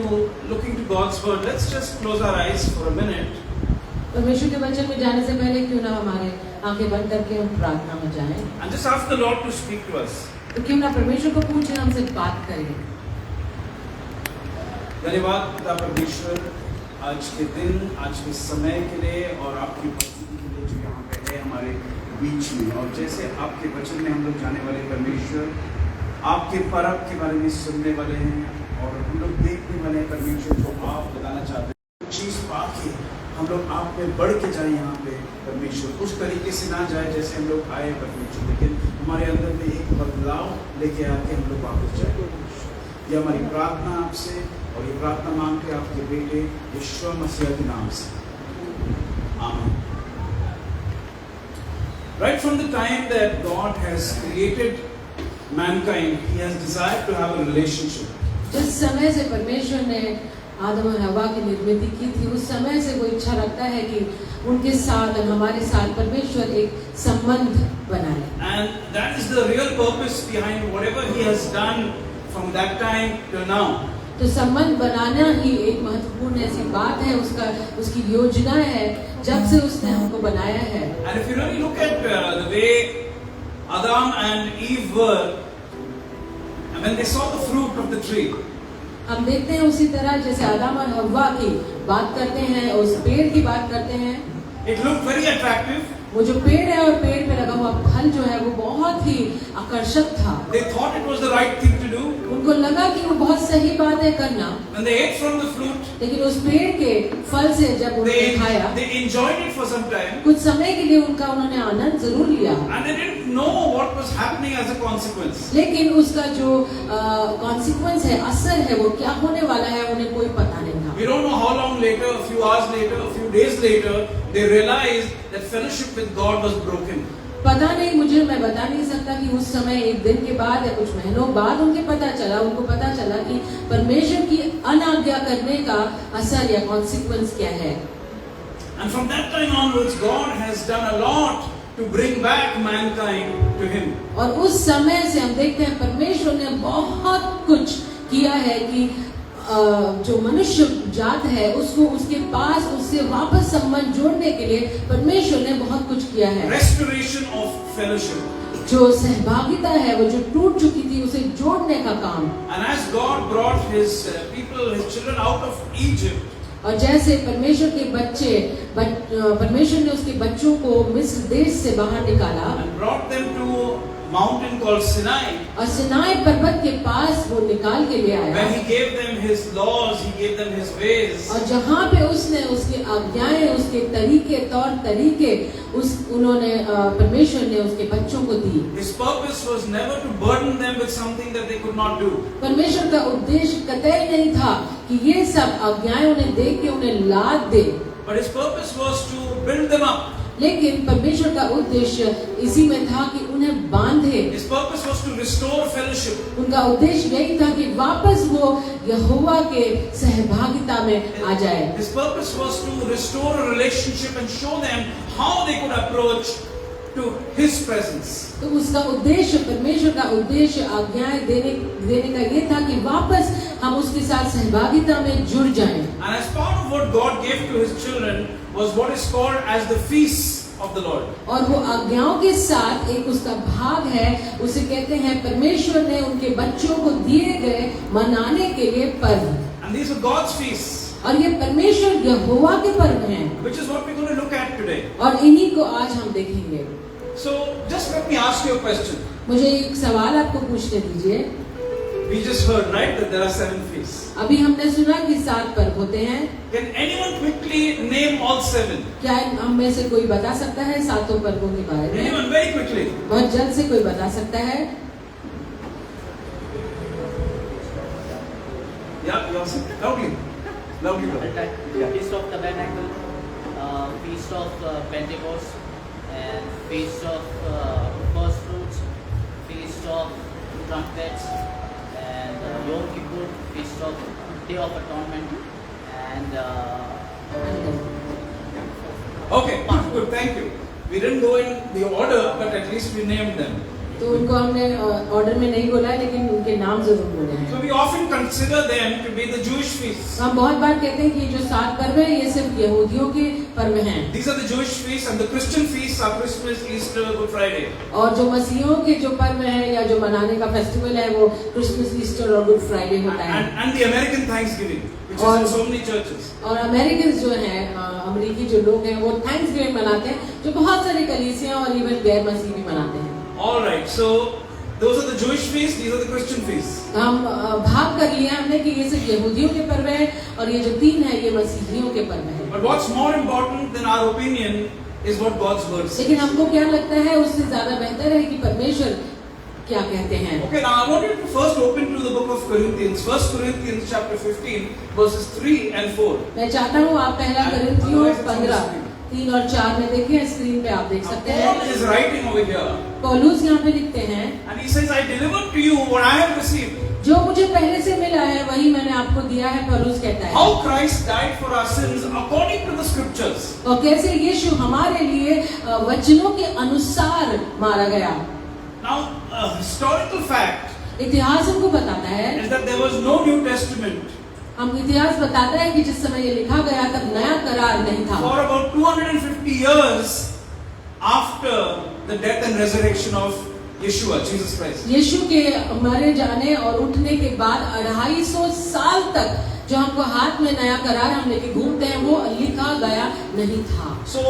looking to God's word, let's just close our eyes for a minute. परमेश्वर के वचन में जाने से पहले क्यों ना हमारे आंखें बंद करके हम प्रार्थना में जाएं And just ask the Lord to speak to us. तो क्यों ना परमेश्वर को पूछें, हमसे बात करें। धन्यवाद पिता परमेश्वर, आज के दिन, आज के समय के लिए और आपकी उपस्थिति के लिए जो यहाँ पे है हमारे बीच में। और जैसे आपके वचन में हम लोग जाने वाले परमेश्वर, आपके परब के बारे में सुनने वाले हैं और हम लोग देखने वाले हैं परमेश्वर जो आप बताना चाहते हैं। चीज़ पाके हम लोग आप में बढ़ के जाए यहाँ पे परमेश्वर, उस तरीके से ना जाए जैसे हम लोग आए परमेश्वर, लेकिन हमारे अंदर में एक बदलाव लेके आके हम लोग वापस जाए। ये हमारी प्रार्थना आपसे और ये प्रार्थना मांगते आपके बेटे यीशु मसीह के नाम से, आमीन। Right from the time that God has created mankind, He has desired to have a relationship. जिस समय से परमेश्वर ने आदम और हवा की निर्मित की थी, उस समय से वो इच्छा रखता है कि उनके साथ और हमारे साथ परमेश्वर एक संबंध बनाए। And that is the real purpose behind whatever He has done from that time till now. तो संबंध बनाना ही एक महत्वपूर्ण ऐसी बात है, उसकी योजना है जब से उसने हमको बनाया है। And if you really look at the way Adam and Eve were, and when they saw the fruit of the tree, हम देखते हैं उसी तरह जैसे आदम और हव्वा की बात करते हैं, उस पेड़ की बात करते हैं। it looked very attractive. वो जो पेड़ है और पेड़ पे लगा हुआ फल जो है वो बहुत ही आकर्षक था। They thought it was the right thing to do. उनको लगा कि वो बहुत सही बात है करना। When they ate from the fruit, लेकिन उस पेड़ के फल से जब उन्होंने खाया, they enjoyed it for some time, कुछ समय के लिए उन्होंने आनंद जरूर लिया, and they didn't know what was happening as a consequence. लेकिन उसका जो कॉन्सिक्वेंस है, असर है, वो क्या होने वाला है उन्हें कोई पता नहीं था। We don't know how long later, a few hours later, a few days later, they realized that fellowship with God was broken. पता नहीं, मैं बता नहीं सकता कि उस समय एक दिन के बाद या कुछ महीनों बाद उनको पता चला कि परमेश्वर की अनाज्ञा करने का असर या कॉन्सिक्वेंस क्या है। And from that time onwards, God has done a lot to bring back mankind to Him. और उस समय से हम देखते हैं परमेश्वर ने बहुत कुछ किया है कि जो मनुष्य जात है उसको उसके पास उससे वापस संबंध जोड़ने के लिए परमेश्वर ने बहुत कुछ किया है। Restoration of fellowship. जो सहभागिता है वो जो टूट चुकी थी उसे जोड़ने का काम। And as God brought His people, His children out of Egypt, और जैसे परमेश्वर ने उसके बच्चों को मिस्र देश से बाहर निकाला and brought them to mountain called Sinai, और सिनाई पर्वत के पास वो निकाल के ले आया, when He gave them His laws, He gave them His ways, और जहाँ पे उसने उसके आज्ञाएं, उसके तरीके, तौर तरीके उन्होंने परमेश्वर ने उसके बच्चों को दी। His purpose was never to burden them with something that they could not do. परमेश्वर का उद्देश्य कतई नहीं था कि ये सब आज्ञाएं उन्हें दे के उन्हें लाद दे, But His purpose was to build them up. लेकिन परमेश्वर का उद्देश्य इसी में था कि उन्हें बांधे। His purpose was to restore fellowship. उनका उद्देश्य यही था कि वापस वो यहोवा के सहभागिता में आ जाए। His purpose was to restore a relationship and show them how they could approach to His presence. तो उसका उद्देश्य, परमेश्वर का उद्देश्य आज्ञाएं देने का ये था कि वापस हम उसके साथ सहभागिता में जुड़ जाएं। And as part of what God gave to His children was what is called as the feasts of the Lord. और वो आज्ञाओं के साथ एक उसका भाग है, उसे कहते हैं परमेश्वर ने उनके बच्चों को दिए गए मनाने के लिए पर्व। And these are God's feasts. और ये परमेश्वर यहोवा के पर्व हैं। Which is what we're going to look at today. और इन्हीं को आज हम देखेंगे। So just let me ask you a question. मुझे एक सवाल आपको पूछने दीजिए। We just heard, right, that there are 7 feasts. अभी हमने सुना कि 7 पर्व होते हैं। Can anyone quickly name all 7? क्या हम में से कोई बता सकता है 7 पर्वों के बारे में? Anyone, very quickly. बहुत जल्द से कोई बता सकता है? Yeah, yourself. Loudly. Feast of Tabernacle, Feast of Pentecost, and Feast of First Fruits, Feast of Trumpets, and Yom Kippur, Feast of Day of Atonement, and Okay, good, thank you. We didn't go in the order, but at least we named them. तो उनको हमने order में नहीं बोला है, लेकिन उनके नाम जरूर बोले हैं। So we often consider them to be the Jewish feasts. हम बहुत बार कहते हैं कि ये जो 7 पर्व है ये सिर्फ यहूदियों के पर्व हैं। These are the Jewish feasts, and the Christian feasts are Christmas, Easter, Good Friday. और जो मसीहियों के जो पर्व हैं या जो मनाने का फेस्टिवल है वो क्रिसमस, ईस्टर और गुड फ्राइडे होता है। And the American Thanksgiving, which is in so many churches. और अमेरिकन जो हैं, अमेरिकी जो लोग हैं वो थैंक्सगिविंग मनाते हैं, जो बहुत सारे कलीसियां और इवन गैर मसीही भी मनाते हैं। All right, so those are the Jewish feasts, these are the Christian feasts. हम भाग कर लिया हमने कि ये सिर्फ यहूदियों के पर्व है और ये जो 3 है ये मसीहियों के पर्व है। But what's more important than our opinion is what God's word says. लेकिन हमको क्या लगता है, उससे ज्यादा बेहतर है कि परमेश्वर क्या कहते हैं। Okay, now I want you to first open to the book of Corinthians, 1 Corinthians chapter 15, verses 3 and 4. मैं चाहता हूँ आप पहला कोरिन्थियों 15, 3 और 4 में देखें, स्क्रीन पे आप देख सकते हैं। Paul is writing over here, पौलुस यहाँ पे लिखते हैं, and he says, I delivered to you what I have received. जो मुझे पहले से मिला है वही मैंने आपको दिया है। पौलुस कहता है How Christ died for our sins according to the scriptures. और कैसे यीशु हमारे लिए वचनों के अनुसार मारा गया। Now, a historical fact इतिहास हमको बताता है, is that there was no New Testament हम इतिहास बताता है कि जिस समय ये लिखा गया तब नया करार नहीं था। for about 250 years after the death and resurrection of Yeshua, Jesus Christ. यीशु के मरे जाने और उठने के बाद 250 साल तक जो हमको हाथ में नया करार हम लेके घूमते हैं वो लिखा गया नहीं था। So,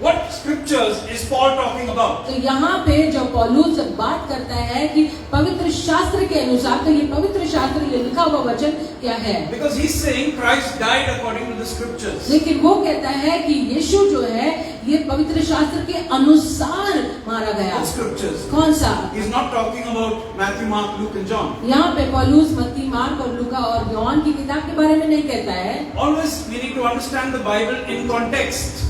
what scriptures is Paul talking about? तो यहाँ पे जो पौलुस बात करता है कि पवित्र शास्त्र के अनुसार, तो ये पवित्र शास्त्र, ये लिखा हुआ वचन क्या है? Because he's saying Christ died according to the scriptures. लेकिन वो कहता है कि यीशु जो है ये पवित्र शास्त्र के अनुसार मारा गया। What scriptures? कौन सा? He's not talking about Matthew, Mark, Luke and John. यहाँ पे पौलुस मत्ती, मार्क और लूका और योहान की किताब के बारे में नहीं कहता है। Always we need to understand the Bible in context.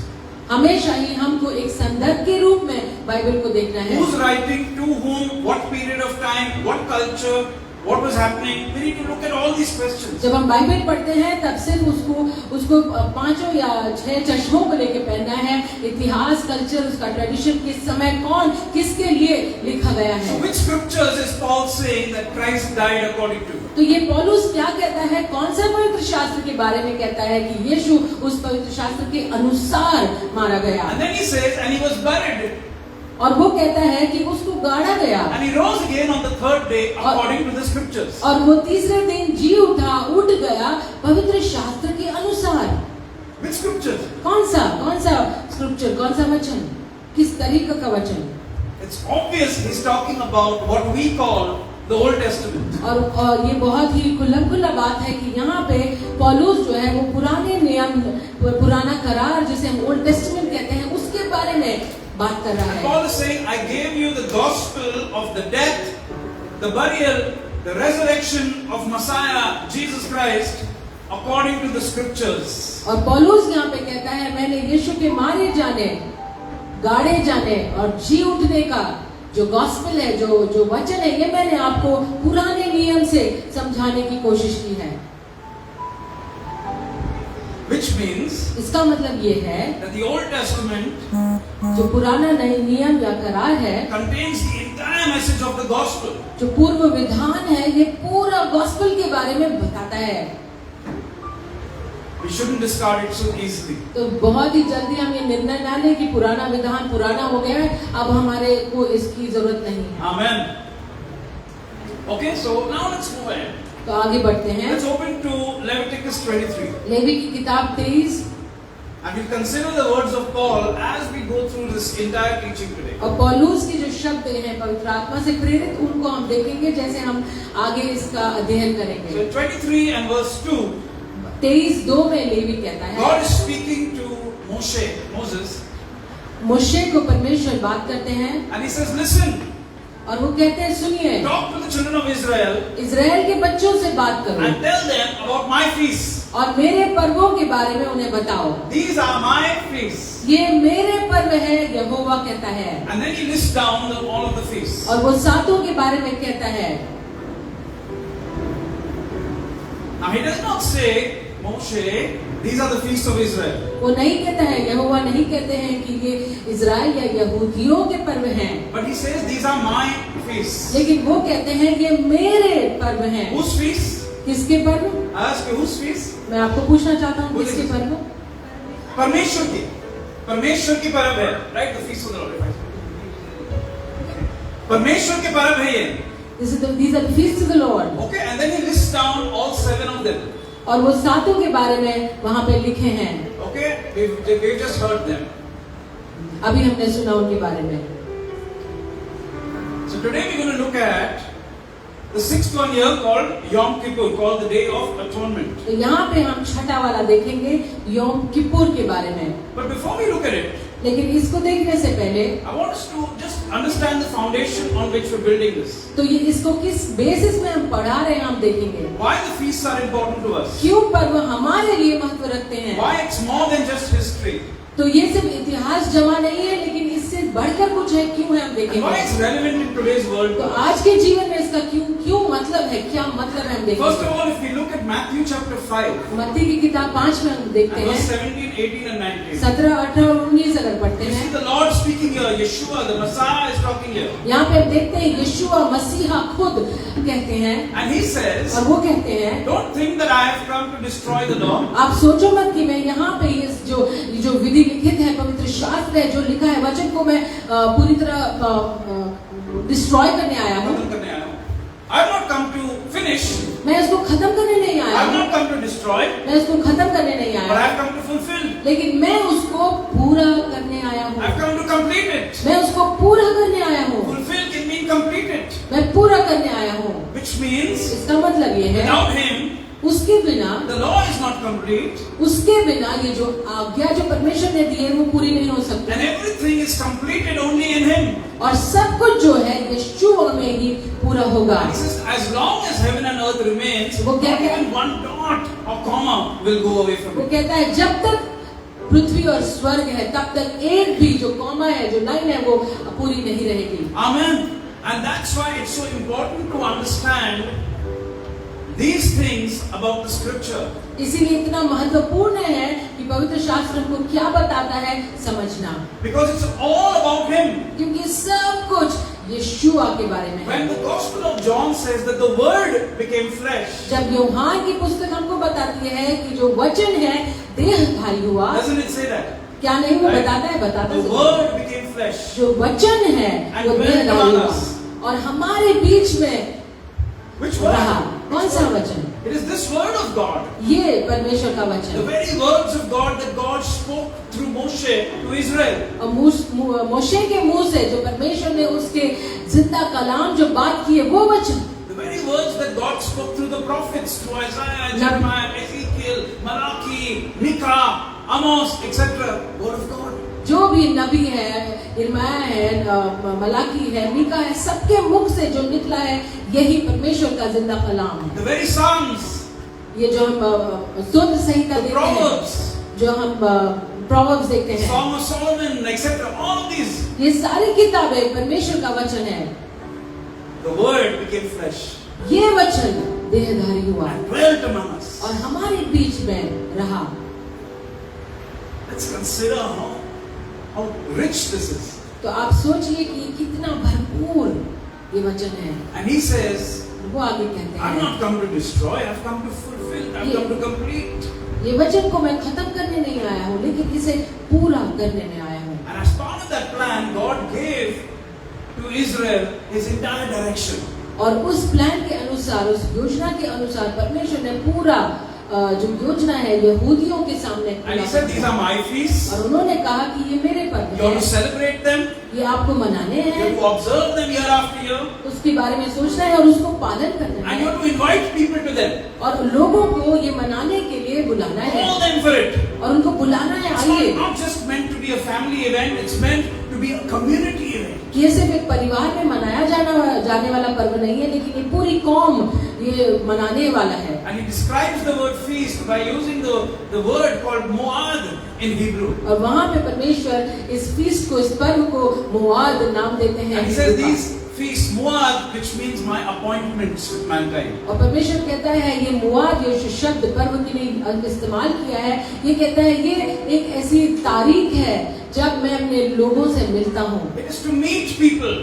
हमेशा ही हमको एक संदर्भ के रूप में बाइबल को देखना है। Who's writing, to whom, what period of time, what culture, what was happening? We need to look at all these questions. जब हम बाइबल पढ़ते हैं तब सिर्फ उसको 5 या 6 चश्मों को लेके पढ़ना है। इतिहास, कल्चर, उसका ट्रेडिशन, किस समय कौन किसके लिए लिखा गया So है। which scriptures is Paul saying that Christ died according to? तो ये पौलुस क्या कहता है, कौन सा पवित्र शास्त्र के बारे में कहता है कि यीशु उस पवित्र शास्त्र के अनुसार मारा गया। And then he says, and he was buried, और वो कहता है कि उसको गाड़ा गया and he rose again on the 3rd day according to the scriptures. और वो तीसरे दिन जी उठ गया पवित्र शास्त्र के अनुसार। Which scriptures? कौन सा स्क्रिप्चर, कौन सा वचन, किस तरीके का वचन? It's obvious he's talking about what we call the Old Testament. और ये बहुत ही खुल्ला बात है कि यहाँ पे पौलुस जो है वो पुराने नियम, पुराना करार जिसे हम ओल्ड टेस्टामेंट कहते हैं उसके बारे में बात कर रहा है। Paul is saying, I gave you the gospel of the death, the burial, the resurrection of Messiah, Jesus Christ, according to the scriptures. और पौलुस यहाँ पे कहता है मैंने यीशु के मारे जाने, गाड़े जाने और जी उठने का जो गॉस्पेल है, जो वचन है, ये मैंने आपको पुराने नियम से समझाने की कोशिश की है। Which means इसका मतलब ये है that the Old Testament जो पुराना नए नियम या करार है contains the entire message of the gospel. जो पूर्व विधान है ये पूरा गॉस्पेल के बारे में बताता है। We shouldn't discard it so easily. तो बहुत ही जल्दी हम ये निर्णय ना लें कि पुराना विधान पुराना हो गया है, अब हमारे को इसकी जरूरत नहीं है। Amen. Okay, so now let's move ahead. तो आगे बढ़ते हैं। Let's open to Leviticus 23. Levy की किताब 23 And we'll consider the words of Paul as we go through this entire teaching today. और पौलुस के जो शब्द हैं पवित्र आत्मा से प्रेरित, उनको हम देखेंगे जैसे हम आगे इसका अध्ययन So करेंगे। in 23 and verse 2, 23:2 में लेवी कहता है, God is speaking to Moses, मूशे को परमेश्वर बात करते हैं and he says, listen, और वो कहते हैं सुनिए, talk to the children of Israel Israel के बच्चों से बात करो and tell them about my feasts. और मेरे पर्वों के बारे में उन्हें बताओ। These are my feasts. ये मेरे पर्व है, यहोवा कहता है। And then he lists down all of the feasts. और वो सातों के बारे में कहता है। Now he does not say Moshe, these are the feasts of Israel. वो नहीं कहता है, यहोवा नहीं कहते हैं कि ये इजराइल या यहूदियों के पर्व हैं, But he says these are my feasts. लेकिन वो कहते हैं ये मेरे पर्व हैं। Whose feasts? किसके पर्व? I ask you, whose feasts? मैं आपको पूछना चाहता हूँ, किसके पर्व? परमेश्वर की पर्व है, right? The feast of the Lord. परमेश्वर के पर्व है ये. These are the feasts of the Lord. Okay, and then he lists down all 7 of them. और वो सातों के बारे में वहाँ पे लिखे हैं। Okay, we've just heard them. अभी हमने सुना उनके बारे में। So today we're going to look at the 6th one here called Yom Kippur, called the Day of Atonement. तो यहाँ पे हम छठा वाला देखेंगे योम किपुर के बारे में। But before we look at it, लेकिन इसको देखने से पहले I want us to just understand the foundation on which we're building this. तो ये इसको किस बेसिस में हम पढ़ा रहे हैं हम देखेंगे। Why the feasts are important to us. क्यों पर्व हमारे लिए महत्व रखते हैं। Why it's more than just history. तो ये सिर्फ इतिहास जमा नहीं है, लेकिन इससे बढ़कर कुछ है। क्यों है हम And देखेंगे। why it's relevant in today's world. तो आज के जीवन में इसका क्यों मतलब है, क्या मतलब है हम First देखेंगे। of all, if we look at Matthew chapter 5, मत्ती की किताब 5 में हम देखते and verse हैं 17, 18 and 19. 17, 18 और 19 अगर पढ़ते You see हैं, the Lord speaking here, Yeshua, the Messiah is talking here. यहाँ पे हम देखते हैं यीशुआ मसीहा खुद कहते हैं, And he says, और वो कहते हैं, don't think that I have come to destroy the law. आप सोचो मत कि मैं यहाँ पे ये जो विधि लिखित है, पवित्र शास्त्र है, जो लिखा है वचन को मैं पूरी तरह डिस्ट्रॉय करने आया हूँ। खत्म करने आया हूँ. I have not come to finish. मैं इसको खत्म करने नहीं I आया have हूँ, not come to destroy, मैं इसको खत्म करने नहीं but I आया, have come to fulfill. लेकिन मैं उसको पूरा करने आया I हूँ। have come to complete it. मैं उसको पूरा करने आया हूँ, Fulfill can mean complete it. मैं पूरा करने आया हूँ। Which means, इसका मतलब ये है, without him, उसके बिना the law is not complete. उसके बिना ये जो आज्ञा जो परमेश्वर ने दी है वो पूरी नहीं हो सकती। And everything is completed only in him. और सब कुछ जो है यीशु में ही पूरा होगा। He says, as long as heaven and earth remains, वो क्या not कहता है? even one dot or comma will go away from वो it. कहता है जब तक पृथ्वी और स्वर्ग है तब तक एक भी जो कॉमा है, जो लाइन है, वो पूरी नहीं रहेगी। Amen. And that's why it's so important to understand these things about the scripture. इसीलिए इतना महत्वपूर्ण है कि पवित्र शास्त्र हमको क्या बताता है समझना, Because it's all about him. क्योंकि सब कुछ यीशुआ के बारे में है। When the Gospel of John says that the Word became flesh, जब यूहान की पुस्तक हमको बताती है कि जो वचन है देहधारी हुआ, doesn't it say that? क्या नहीं वो Right. बताता है, बताता The है। Word became flesh. जो वचन है And वो dwelt देहधारी among हुआ us. और हमारे बीच में Which रहा। word? कौन सा वचन? It is this Word of God. ये परमेश्वर का The वचन। very words of God that God spoke through Moshe to Israel. और मोशे के मुंह से जो परमेश्वर ने उसके जिंदा कलाम जो बात की है वो वचन, The very words that God spoke through the prophets, through Isaiah, Jeremiah, Ezekiel, Malachi, Micah, Amos, etc. Word of God. जो भी नबी है, यिर्मयाह है, मलाकी है, मीका है, सबके मुख से जो निकला है यही परमेश्वर का जिंदा कलाम है। The very Psalms, ये जो हम स्तोत्र संहिता the देखते हैं, Proverbs, जो हम प्रोवर्ब्स देखते हैं, Song of Solomon, etc. All of these, ये सारी किताबें परमेश्वर का वचन है। the Word became flesh ये वचन देहधारी हुआ and dwelt among us. और हमारे बीच में रहा। Let's consider how rich this is. तो आप सोचिए कि कितना भरपूर ये वचन है। And he says, वो आगे कहते I've हैं, not come to destroy, I've come to fulfill, I've come to complete. ये वचन को मैं खत्म करने नहीं आया हूँ, लेकिन इसे पूरा करने में आया हूँ। And as part of that plan, God gave to Israel his entire direction. और उस प्लान के अनुसार, उस योजना के अनुसार परमेश्वर ने पूरा जो योजना है यहूदियों के सामने And he said, these are my feasts. और उन्होंने कहा कि ये मेरे पर्व You have to हैं, celebrate them. ये आपको मनाने You हैं, have to observe them year after year. उसके बारे में सोचना है और उसको पालन करना And you है have to invite people to them. और लोगों को ये मनाने के लिए बुलाना है Call them for it. और उनको बुलाना है। It's आइए, not just meant to be a family event, it's meant to be a community event. ये सिर्फ एक परिवार में मनाया जाने वाला पर्व नहीं है, लेकिन ये पूरी कौम ये मनाने वाला है। And he describes the word feast by using the word called Moad in Hebrew. और वहाँ पे परमेश्वर इस फीस्ट को, इस पर्व को मुआद नाम देते हैं। And he says these feasts, Moad, which means my appointments with mankind. और परमेश्वर कहता है ये मुआद, ये शब्द पर्व की नहीं, इस्तेमाल किया है। ये कहता है ये एक ऐसी तारीख है जब मैं अपने लोगों से मिलता हूँ। It is to meet people.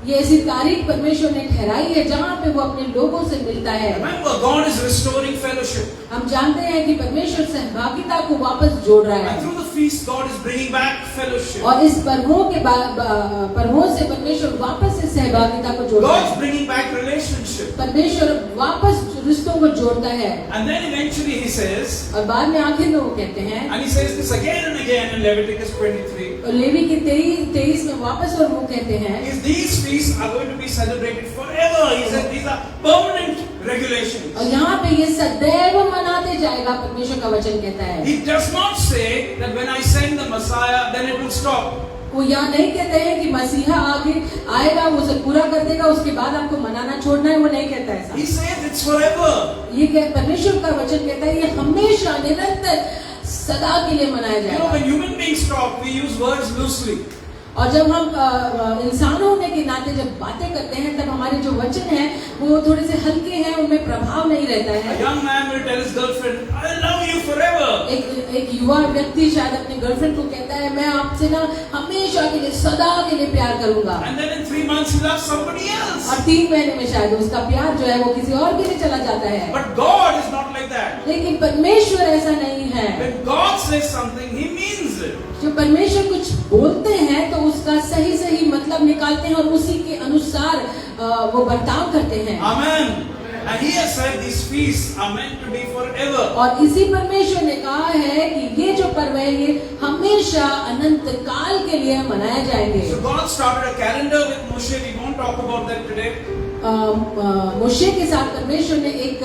ये ऐसी तारीख परमेश्वर ने ठहराई है जहाँ पे वो अपने लोगों से मिलता है। Remember, God is restoring fellowship. हम जानते हैं कि परमेश्वर सहभागिता को वापस जोड़ रहा And है through the feast, God is bringing back fellowship. और इस पर्वों से परमेश्वर वापस इस सहभागिता को जोड़ता God's है। bringing back relationship. परमेश्वर वापस रिश्तों को जोड़ता है And then eventually he says, और बाद में आखिर में वो कहते हैं, and he says this again and again in Leviticus 23, और लेवी के 23 में वापस और वो कहते हैं is these feasts are going to be celebrated forever. He said these are permanent regulations. और यहाँ पे ये सदैव मनाते जाएगा, परमेश्वर का वचन कहता है। He does not say that when I send the Messiah, then it will stop. वो यहाँ नहीं कहते हैं कि मसीहा आगे आएगा, वो उसे पूरा कर देगा, उसके बाद आपको मनाना छोड़ना है, वो नहीं कहता है He ऐसा। says it's forever. ये परमेश्वर का वचन कहता है ये हमेशा निरंतर सदा के लिए मनाया You know, जाएगा। when human beings talk, we use words loosely. और जब हम इंसान होने के नाते जब बातें करते हैं तब हमारे जो वचन हैं वो थोड़े से हल्के हैं, उनमें प्रभाव नहीं रहता A है। young man will tell his girlfriend, I love you forever. एक युवा व्यक्ति शायद अपने गर्लफ्रेंड को कहता है मैं आपसे ना हमेशा के लिए सदा के लिए प्यार करूंगा, And then in 3 months he loves somebody else. और 3 महीने में शायद उसका प्यार जो है वो किसी और के लिए चला जाता है। But God is not like that. लेकिन परमेश्वर ऐसा नहीं है। When God says something, He means it. जो परमेश्वर कुछ बोलते हैं तो उसका सही सही मतलब निकालते हैं और उसी के अनुसार वो बर्ताव करते हैं। Amen. And He has said these feasts are meant to be forever. और इसी परमेश्वर ने कहा है कि ये जो पर्व है ये हमेशा अनंत काल के लिए मनाए जाएंगे। So God started a calendar with Moshe. We won't talk about that today. मोशे के साथ परमेश्वर ने एक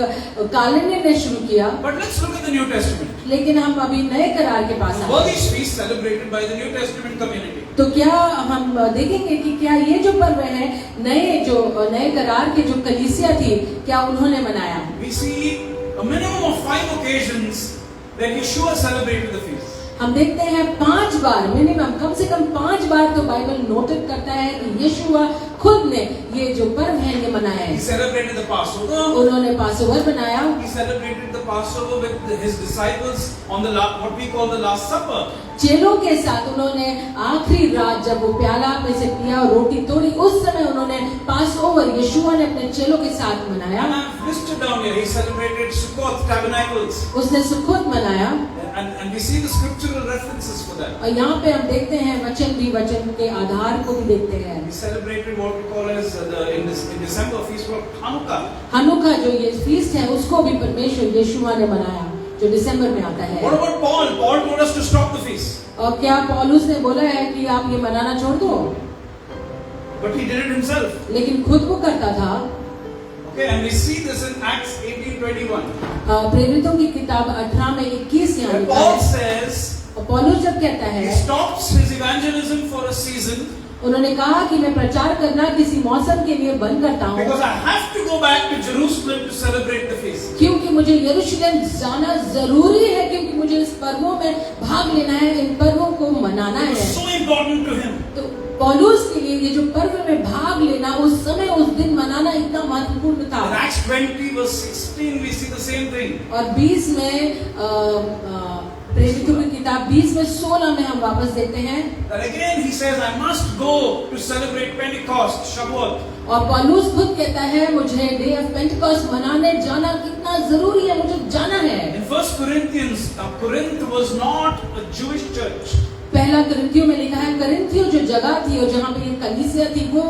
कैलेंडर ने शुरू किया, But let's look at the New Testament. लेकिन हम अभी नए करार के पास Were आए। these feasts celebrated by the New Testament community? तो क्या हम देखेंगे कि क्या ये जो पर्व है नए करार की जो कलीसिया थी क्या उन्होंने मनाया? We see a minimum of 5 occasions that Yeshua celebrated the feast. हम देखते हैं 5 बार मिनिमम कम से कम 5 बार तो बाइबल नोटेड करता है कि यीशुआ खुद ने ये जो पर्व है ये मनाया He है। celebrated the Passover. उन्होंने पासोवर बनाया, He celebrated the Passover with his disciples on the what we call the Last Supper. चेलों के साथ उन्होंने आखिरी रात जब वो प्याला में से पिया और रोटी तोड़ी उस समय उन्होंने पास ओवर यीशुआ ने अपने चेलों के साथ मनाया। And I've listed down here. He celebrated Sukkot, tabernacles, उसने सुक्कोत मनाया and we see the scriptural references for that. और यहाँ पे हम देखते हैं वचन के आधार को भी देखते हैं। He celebrated what we call as in December feast called Hanukkah. Hanukkah जो ये फीस्ट है उसको भी परमेश्वर यीशुआ ने मनाया जो दिसंबर में आता है। What about Paul? Paul told us to stop the feast, और क्या पौलुस ने बोला है कि आप ये मनाना छोड़ दो, but he did it himself. लेकिन खुद वो करता था। Okay, and we see this in Acts 18:21. प्रेरितों की किताब 18 में 21 यहाँ When लिखा Paul है। says और पौलुस जब कहता he है, stops his evangelism for a season उन्होंने कहा कि मैं प्रचार करना किसी मौसम के लिए बंद करता हूँ because I have to go back to Jerusalem to celebrate the feast. क्योंकि मुझे यरूशलेम जाना जरूरी है, क्योंकि मुझे इस पर्वों में भाग लेना है, इन पर्वों को मनाना It was है। so important to him. तो पौलुस के लिए ये जो पर्व में भाग लेना उस समय उस दिन मनाना इतना महत्वपूर्ण था। In Acts 20 verse 16 we see the same thing. और 20 में प्रेरितों की किताब 20 में 16 में हम वापस देखते हैं That again he says I must go to celebrate Pentecost, Shavuot. और पौलुस खुद कहता है मुझे डे ऑफ पेंटिकॉस्ट मनाने जाना कितना जरूरी है, मुझे जाना है। In 1 Corinthians, Corinth was not a Jewish church. पहला कुरिन्थियों में लिखा है कुरिन्थियों जो जगह थी और जहाँ पे ये कलीसिया थी वो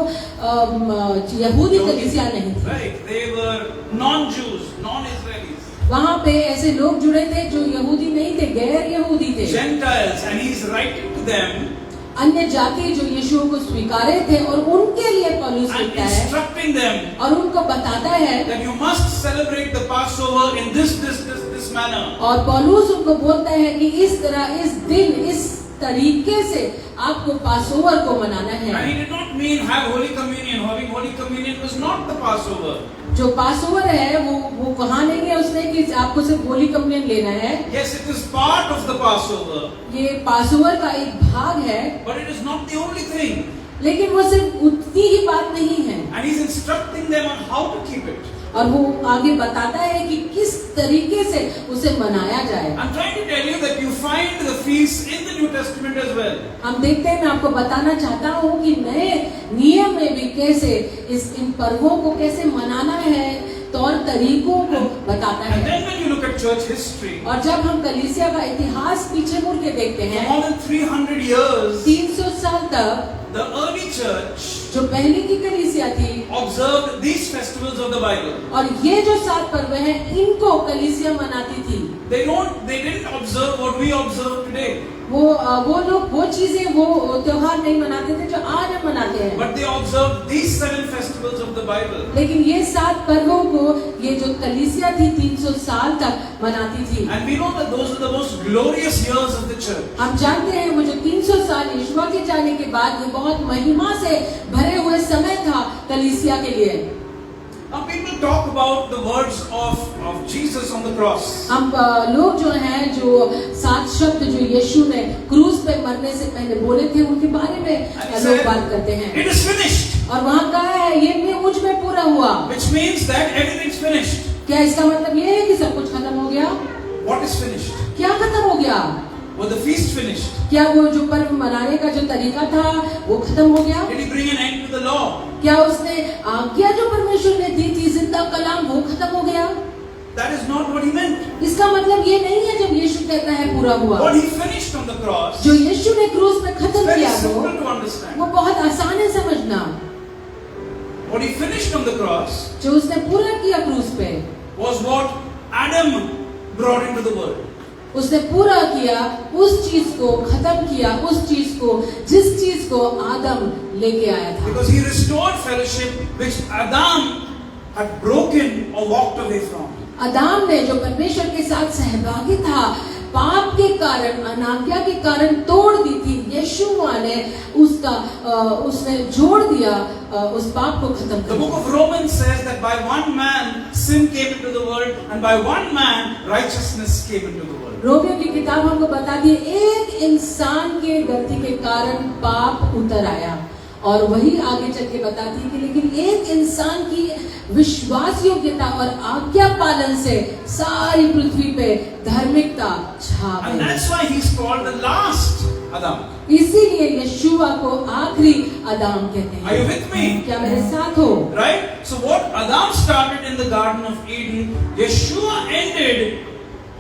यहूदी कलीसिया नहीं थी। Right, they were non-Jews, non-Israelis, वहाँ पे ऐसे लोग जुड़े थे जो यहूदी नहीं थे, गैर यहूदी थे, Gentiles, and he's writing to them अन्य जाति जो यीशु को स्वीकारे थे और उनके लिए पौलुस and लिखता है instructing them और उनको बताता है that you must celebrate the Passover in this manner. और पौलुस उनको बोलता है कि इस तरह इस दिन इस तरीके से आपको पासओवर को मनाना And है। he did not mean have Holy Communion. Having Holy Communion was not the Passover. जो पासओवर है वो कहा नहीं है उसने कि आपको सिर्फ होली कम्युनियन लेना है। Yes, it is part of the Passover, ये पासओवर का एक भाग है, but it is not the only thing. लेकिन वो सिर्फ उतनी ही बात नहीं है। And he's instructing them on how to keep it. और वो आगे बताता है कि किस तरीके से उसे मनाया जाए। I'm trying to tell you that you find the feast in the New Testament as well. हम देखते हैं, मैं आपको बताना चाहता हूँ कि नए नियम में भी कैसे इन पर्वों को कैसे मनाना है, तौर तरीकों को बताता And है। then when you look at church history, और जब हम कलीसिया का इतिहास पीछे मुड़ के देखते for हैं, more than 300 years, 300 साल तक the early church जो पहले की कलीसिया थी observed these festivals of the Bible. और ये जो 7 पर्व हैं, इनको कलीसिया मनाती थी। They didn't observe what we observe today. वो लोग वो चीजें, वो त्योहार नहीं मनाते थे जो आज हम मनाते हैं। But they observed these 7 festivals of the Bible. लेकिन ये 7 पर्वों को ये जो कलीसिया थी 300 साल तक मनाती थी। And we know that those are the most glorious years of the church. हम जानते हैं वो जो 300 साल यीशुआ के जाने के बाद ये बहुत महिमा से भरे हुए समय था कलीसिया के लिए। Now people talk about the words of Jesus on the cross. हम लोग जो हैं, जो 7 शब्द जो यीशु ने क्रूस पे मरने से पहले बोले थे, उनके बारे में लोग बात करते हैं। It is finished. और वहाँ कहा है ये मुझ में पूरा हुआ। Which means that everything's finished. क्या इसका मतलब ये है कि सब कुछ खत्म हो गया? What is finished? क्या खत्म हो गया? Was the feast finished? क्या वो जो पर्व मनाने का जो तरीका था वो खत्म हो गया? Did he bring an end to the law? क्या उसने आज्ञा जो परमेश्वर ने दी थी, जिंदा कलाम, वो खत्म हो गया? That is not what he meant. इसका मतलब ये नहीं है जब यीशु कहता है पूरा हुआ। What he finished on the cross, जो यीशु ने क्रूस पे खत्म very किया simple to understand. वो बहुत आसान है समझना। What he finished on the cross जो उसने पूरा किया क्रूस पे was what Adam brought into the world. उसने पूरा किया उस चीज को, खत्म किया उस चीज को, जिस चीज को आदम लेके आया था। Because he restored fellowship which Adam had broken or walked away from. आदम ने जो परमेश्वर के साथ सहभागी था, पाप के कारण, अनाज्ञा के कारण तोड़ दी थी, यीशुआ ने उसने जोड़ दिया, उस पाप को खत्म The कर book दिया। of Romans says that by one man sin came into the world and by one man righteousness came into the world. Romeo की किताब हमको बताती है एक इंसान के गलती के कारण पाप उतर आया, और वही आगे चल के बताती है कि लेकिन एक इंसान की विश्वास योग्यता और आज्ञा पालन से सारी पृथ्वी पे धार्मिकता छा And गई। that's why he's called the last Adam. इसीलिए यीशुआ को आखिरी आदम कहते हैं। Are you with me? क्या मेरे साथ हो? Right? So what Adam started in the Garden of Eden, Yeshua ended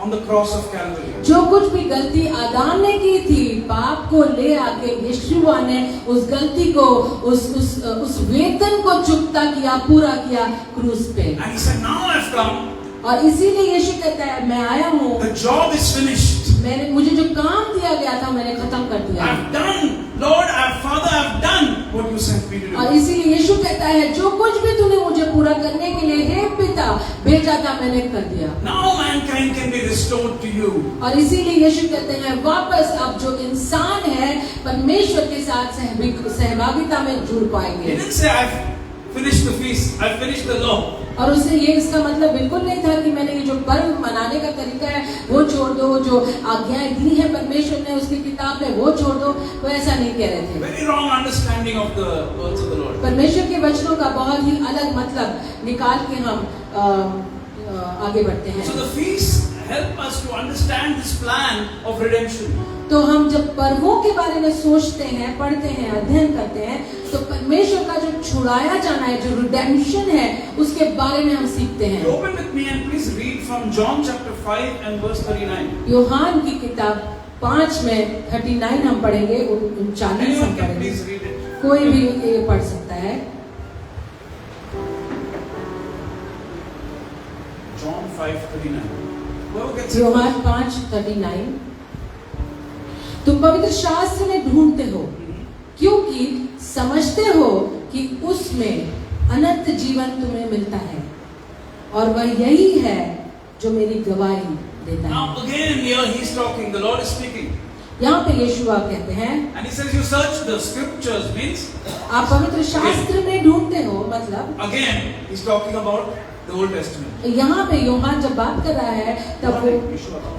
on the cross of Calvary. जो कुछ भी गलती आदम ने की थी, पाप को ले आके यीशुआ ने उस गलती को, उस वेतन को चुकता किया, पूरा किया क्रूस पे। And he said, now I've come. और इसीलिए यीशु कहता है मैं आया हूँ, The job is finished. मुझे जो काम दिया गया था मैंने खत्म कर दिया। I've done, Lord, Father, I've done what you sent me to और do. इसीलिए यीशु कहता है जो कुछ भी तूने मुझे पूरा करने के लिए हे पिता भेजा था मैंने कर दिया। Now mankind can be restored to you. और इसीलिए यीशु कहते हैं वापस अब जो इंसान है परमेश्वर के साथ सहभागिता में जुड़ He पाएंगे। didn't say, I've finished the feast, I've finished the law. और उसने ये इसका मतलब बिल्कुल नहीं था कि मैंने ये जो पर्व मनाने का तरीका है वो छोड़ दो, जो आज्ञाएं दी है परमेश्वर ने उसकी किताब में वो छोड़ दो, वो ऐसा नहीं कह रहे थे। Very wrong understanding of the words of the Lord. परमेश्वर के वचनों का बहुत ही अलग मतलब निकाल के हम आगे बढ़ते हैं। So the feasts help us to understand this plan of redemption. तो हम जब पर्वों के बारे में सोचते हैं, पढ़ते हैं, अध्ययन करते हैं, तो परमेश्वर का जो छुड़ाया जाना है, जो रिडेम्पशन है, उसके बारे में हम सीखते हैं। Open with me and please read from John chapter 5 and verse 39. यूहान की किताब 5 में 39 हम पढ़ेंगे, 39 Anyone हम can पढ़ेंगे। please read it. कोई भी ये पढ़ सकता है। John 5:39. Whoever gets it यूहान first. 5:39 तुम पवित्र शास्त्र में ढूंढते हो क्योंकि समझते हो कि उसमें अनंत जीवन तुम्हें मिलता है, और वह यही है जो मेरी गवाही देता है। Now again here he's talking, the Lord is speaking. यहाँ पे यीशुआ कहते हैं And he says you search the scriptures means आप पवित्र शास्त्र में ढूंढते हो, मतलब again he's talking about the Old Testament. यहाँ पे यूहन्ना जब बात कर रहा है तब वो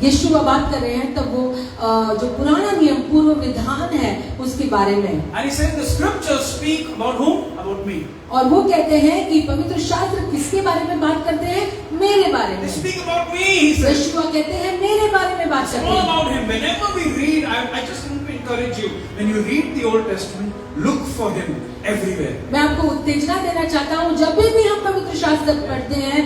यीशुआ बात कर रहे हैं, तब वो जो पुराना नियम पूर्व विधान है उसके बारे में, And he said the scriptures speak about whom? About me. और वो कहते हैं कि पवित्र शास्त्र किसके बारे में बात करते हैं? मेरे बारे They में। speak about me, he said. यीशुआ कहते हैं मेरे बारे में बात It's करते all हैं। about him. Whenever we read, I just want to encourage you. When you read the Old Testament, look for him everywhere. मैं आपको उत्तेजना देना चाहता हूँ, जब भी हम पवित्र शास्त्र पढ़ते हैं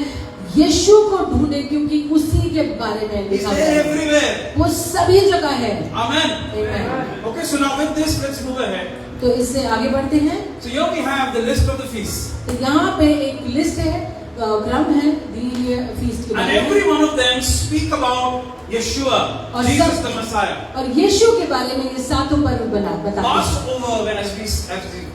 यीशु को ढूंढे, क्योंकि उसी के बारे में He's लिखा there है, everywhere. वो सभी जगह है। Amen. Amen. Okay, so now with this, let's move ahead. तो इससे आगे बढ़ते हैं। So here we have the list of the feasts. तो यहाँ पे एक लिस्ट है, क्रम है दी हुई फीस्ट के And बारे every में, one of them speak about Yeshua, और Jesus सब- the Messiah. और यीशु के बारे में ये सातों पर्व बताते हैं। Passover, when as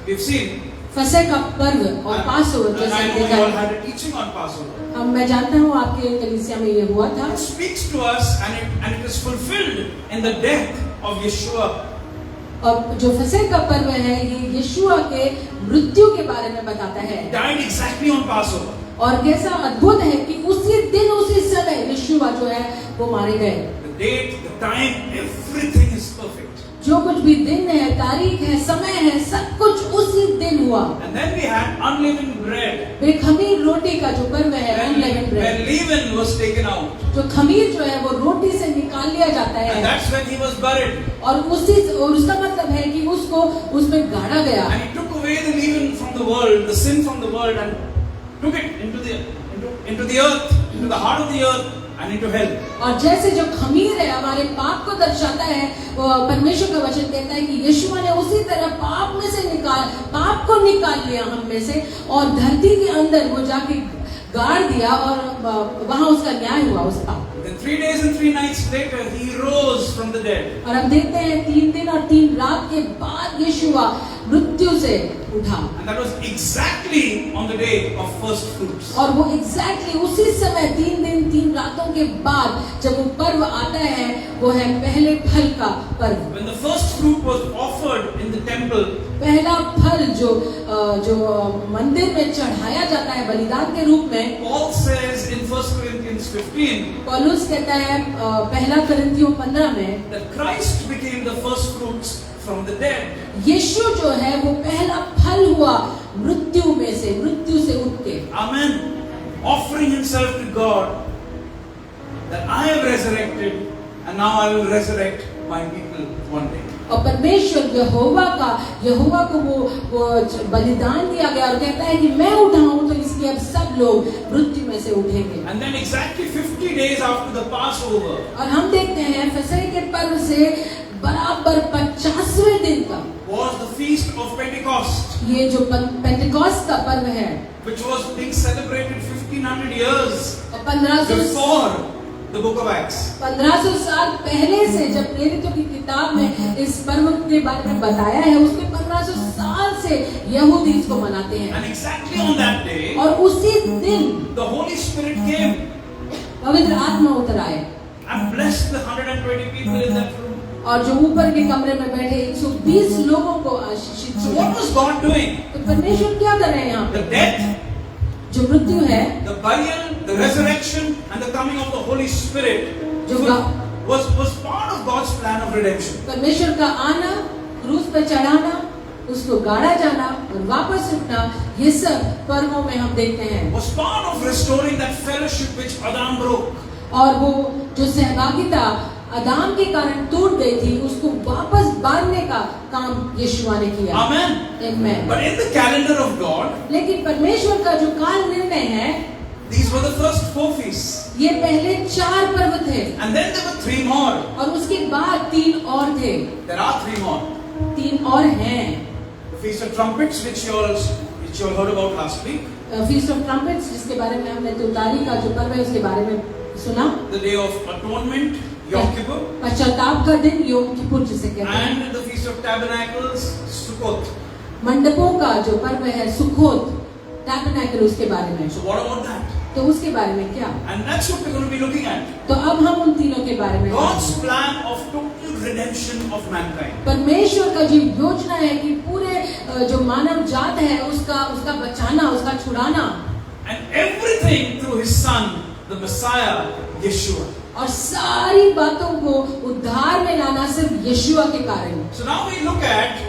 we've seen, फसह का पर्व और पास ओवर and जैसे I know देखा you all है। had a teaching on Passover. हम मैं जानता हूँ आपके कलीसिया में ये हुआ था। It speaks to us and it is fulfilled in the death of Yeshua. और जो फसह का पर्व है ये यीशुआ के मृत्यु के बारे में बताता है, He died exactly on Passover. और कैसा अद्भुत है कि उसी दिन उसी समय यीशुआ जो है वो मारे गए। The date, the time, everything is perfect. जो कुछ भी दिन है, तारीख है, समय है, सब कुछ उसी दिन हुआ। And then we had unleavened bread, बेखमीर रोटी का जो पर्व है, अनलेवेंड where bread, leaven was taken out. जो खमीर जो है वो रोटी से निकाल लिया जाता And है, that's when he was buried. और उसका मतलब है कि उसको उसमें गाड़ा गया, And he took away the leaven from the world, the sin from the world, and took it into the earth, into the heart of the earth, and into hell. और जैसे जो खमीर है हमारे पाप को दर्शाता है, वो परमेश्वर का वचन कहता है कि यीशुआ ने उसी तरह पाप को निकाल लिया हम में से, और धरती के अंदर वो जाके गाड़ दिया, और वहां उसका न्याय हुआ उस पाप। Then 3 days and 3 nights later, he rose from the dead. और हम देखते हैं 3 दिन और 3 रात के बाद यीशुआ मृत्यु से उठा, And that was exactly on the day of first fruits. और वो एग्जैक्टली उसी समय 3 दिन 3 रातों के बाद जब वो पर्व आता है, वो है पहले फल का पर्व। When the first fruit was offered in the temple, पहला फल जो मंदिर में चढ़ाया जाता है बलिदान के रूप में, Paul says in 1 Corinthians 15 पौलुस कहता है पहला कुरिन्थियों 15 में, that Christ became the first fruits from the dead. यीशु जो है वो पहला फल हुआ मृत्यु में से, मृत्यु से उठ के। Amen. Offering himself to God that I have resurrected and now I will resurrect my people one day. और परमेश्वर यहोवा को वो बलिदान दिया गया, और कहता है कि मैं उठा हूं तो इसलिए अब सब लोग मृत्यु में से उठेंगे। And then exactly 50 days after the Passover, और हम देखते हैं फसह के पर्व से बराबर 50वें दिन का was the feast of Pentecost, ये जो पेंटेकोस्ट का पर्व है, which was being celebrated 1500 years और 1500 before the book of Acts. 1500 साल पहले से जब प्रेरितों की किताब में इस पर्व के बारे में बताया है, उसके 1500 साल से यहूदी इसको मनाते हैं। And exactly on that day, और उसी दिन the Holy Spirit came पवित्र आत्मा उतर आए, and blessed the 120 people in that room. और जो ऊपर के कमरे में बैठे 120 लोगों को आशीषित So किया। what was God doing? तो परमेश्वर क्या कर रहे हैं यहाँ The पे? death, जो मृत्यु है, the burial, the resurrection, and the coming of the Holy Spirit was part of God's plan of redemption. परमेश्वर का आना, क्रूस पे चढ़ाना, उसको गाड़ा जाना और वापस उठना, ये सब पर्वों में हम देखते हैं। Was part of restoring that fellowship which Adam broke. और वो जो सहभागिता आदम के कारण टूट गई थी, उसको वापस बांधने का काम यीशुआ ने किया। Amen. Amen. But in the calendar of God, लेकिन परमेश्वर का जो काल निर्णय है, these were the first 4 feasts. ये पहले 4 पर्व थे, And then there were 3 more. और उसके बाद 3 और थे। There are 3 more. 3 और हैं। The Feast of Trumpets, which you all heard about last week. Feast of trumpets, जिसके बारे में हमने तुतारी का जो पर्व है उसके बारे में सुना। The Day of Atonement, Yom Kippur. पश्चाताप का दिन योम किपुर जिसे कहते हैं। And the Feast of Tabernacles, Sukkot. मंडपों का जो पर्व है सुखोत, टैबरनेकल, उसके बारे में। So what about that? तो उसके बारे में क्या? And that's what we're going to be looking at. तो अब हम उन तीनों के बारे में, God's plan of total redemption of mankind. परमेश्वर का जो योजना है कि पूरे जो मानव जात है उसका बचाना, उसका छुड़ाना। And everything through his son, the Messiah, Yeshua. और सारी बातों को उद्धार में लाना सिर्फ यीशुआ के कारण। So now we look at,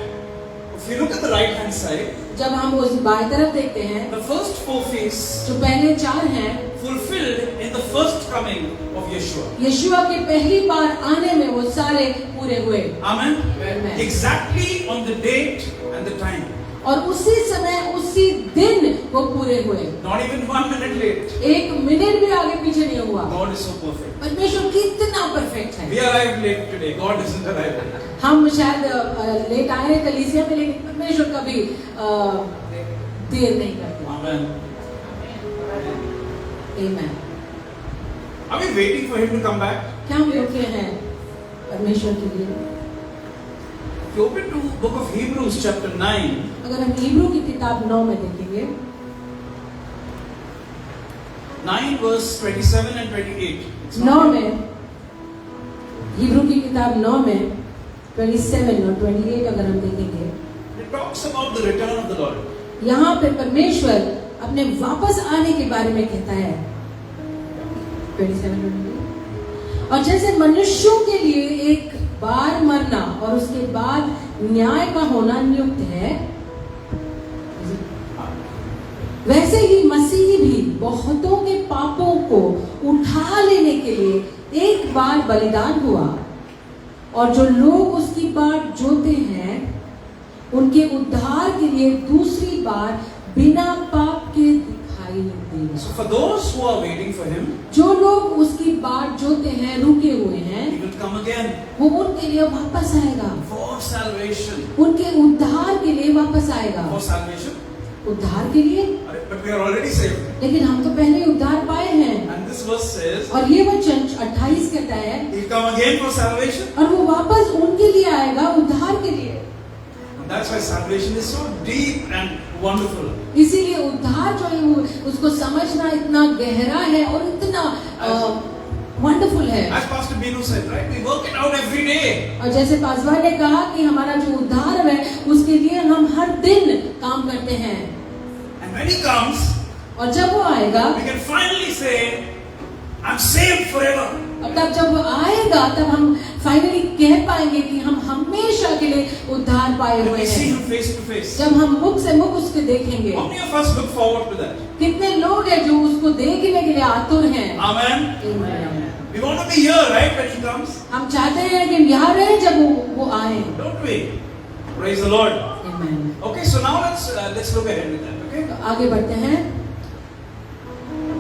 if you look at the right hand side, जब हम उस बाएं तरफ देखते हैं, the first 4 feasts जो पहले 4 हैं, fulfilled in the first coming of Yeshua. यीशुआ के पहली बार आने में वो सारे पूरे हुए। Amen. Amen. Exactly on the date and the time. और उसी समय उसी दिन वो पूरे हुए। Not even 1 minute late. 1 minute भी आगे पीछे नहीं हुआ। God is so perfect. परमेश्वर कितना परफेक्ट है। We arrived late today. God isn't arrived late. हम शायद लेट आए हैं कलीसिया में, लेकिन परमेश्वर कभी देर नहीं करते। Amen. Amen. Are we waiting for him to come back? क्या हम रुके हैं परमेश्वर के लिए? If you open to book of Hebrews chapter 9, अगर हम हिब्रू की किताब 9 में देखेंगे, 9 verse 27 and 28. It's 9 not में, हिब्रू की किताब 9 में 27 और 28 अगर हम देखेंगे, it talks about the return of the Lord. यहाँ पे परमेश्वर अपने वापस आने के बारे में कहता है। 27 और जैसे मनुष्यों के लिए एक बार मरना और उसके बाद न्याय का होना नियुक्त है, वैसे ही मसीह भी बहुतों के पापों को उठा लेने के लिए एक बार बलिदान हुआ, और जो लोग उसकी बाट जोते हैं उनके उद्धार के लिए दूसरी बार बिना पाप के दिखाई देगा। So for those who are waiting for him, जो लोग उसकी बाट जोते हैं, रुके हुए हैं, he will come again वो उनके लिए वापस आएगा, for salvation. उनके उद्धार के लिए वापस आएगा। For salvation? उद्धार के लिए? But we are already saved. लेकिन हम तो पहले ही उद्धार पाए हैं। And this verse says, और ये वचन 28 कहता है, he'll come again for salvation. और वो वापस उनके लिए आएगा, उद्धार के लिए। And that's why salvation is so deep and wonderful. इसीलिए उद्धार जो है वो उसको समझना इतना गहरा है और इतना वंडरफुल है। As Pastor Binu said, right? We work it out every day. और जैसे पासवान ने कहा कि हमारा जो उद्धार है उसके लिए हम हर दिन काम करते हैं। And when he comes, और जब वो आएगा, we can finally say, I'm saved forever. और तब जब वो आएगा तब हम फाइनली कह पाएंगे कि हम हमेशा के लिए उद्धार पाए When हुए we see हैं। him face to face. जब हम मुख से मुख उसके देखेंगे। How many of us look forward to that? कितने लोग हैं जो उसको देखने के लिए आतुर हैं। Amen. Amen. We want to be here, right, when he comes? हम चाहते हैं कि यहाँ रहे जब वो आए। Don't we? Praise the Lord. Amen. Okay, so now let's look ahead with that. Okay. तो आगे बढ़ते हैं।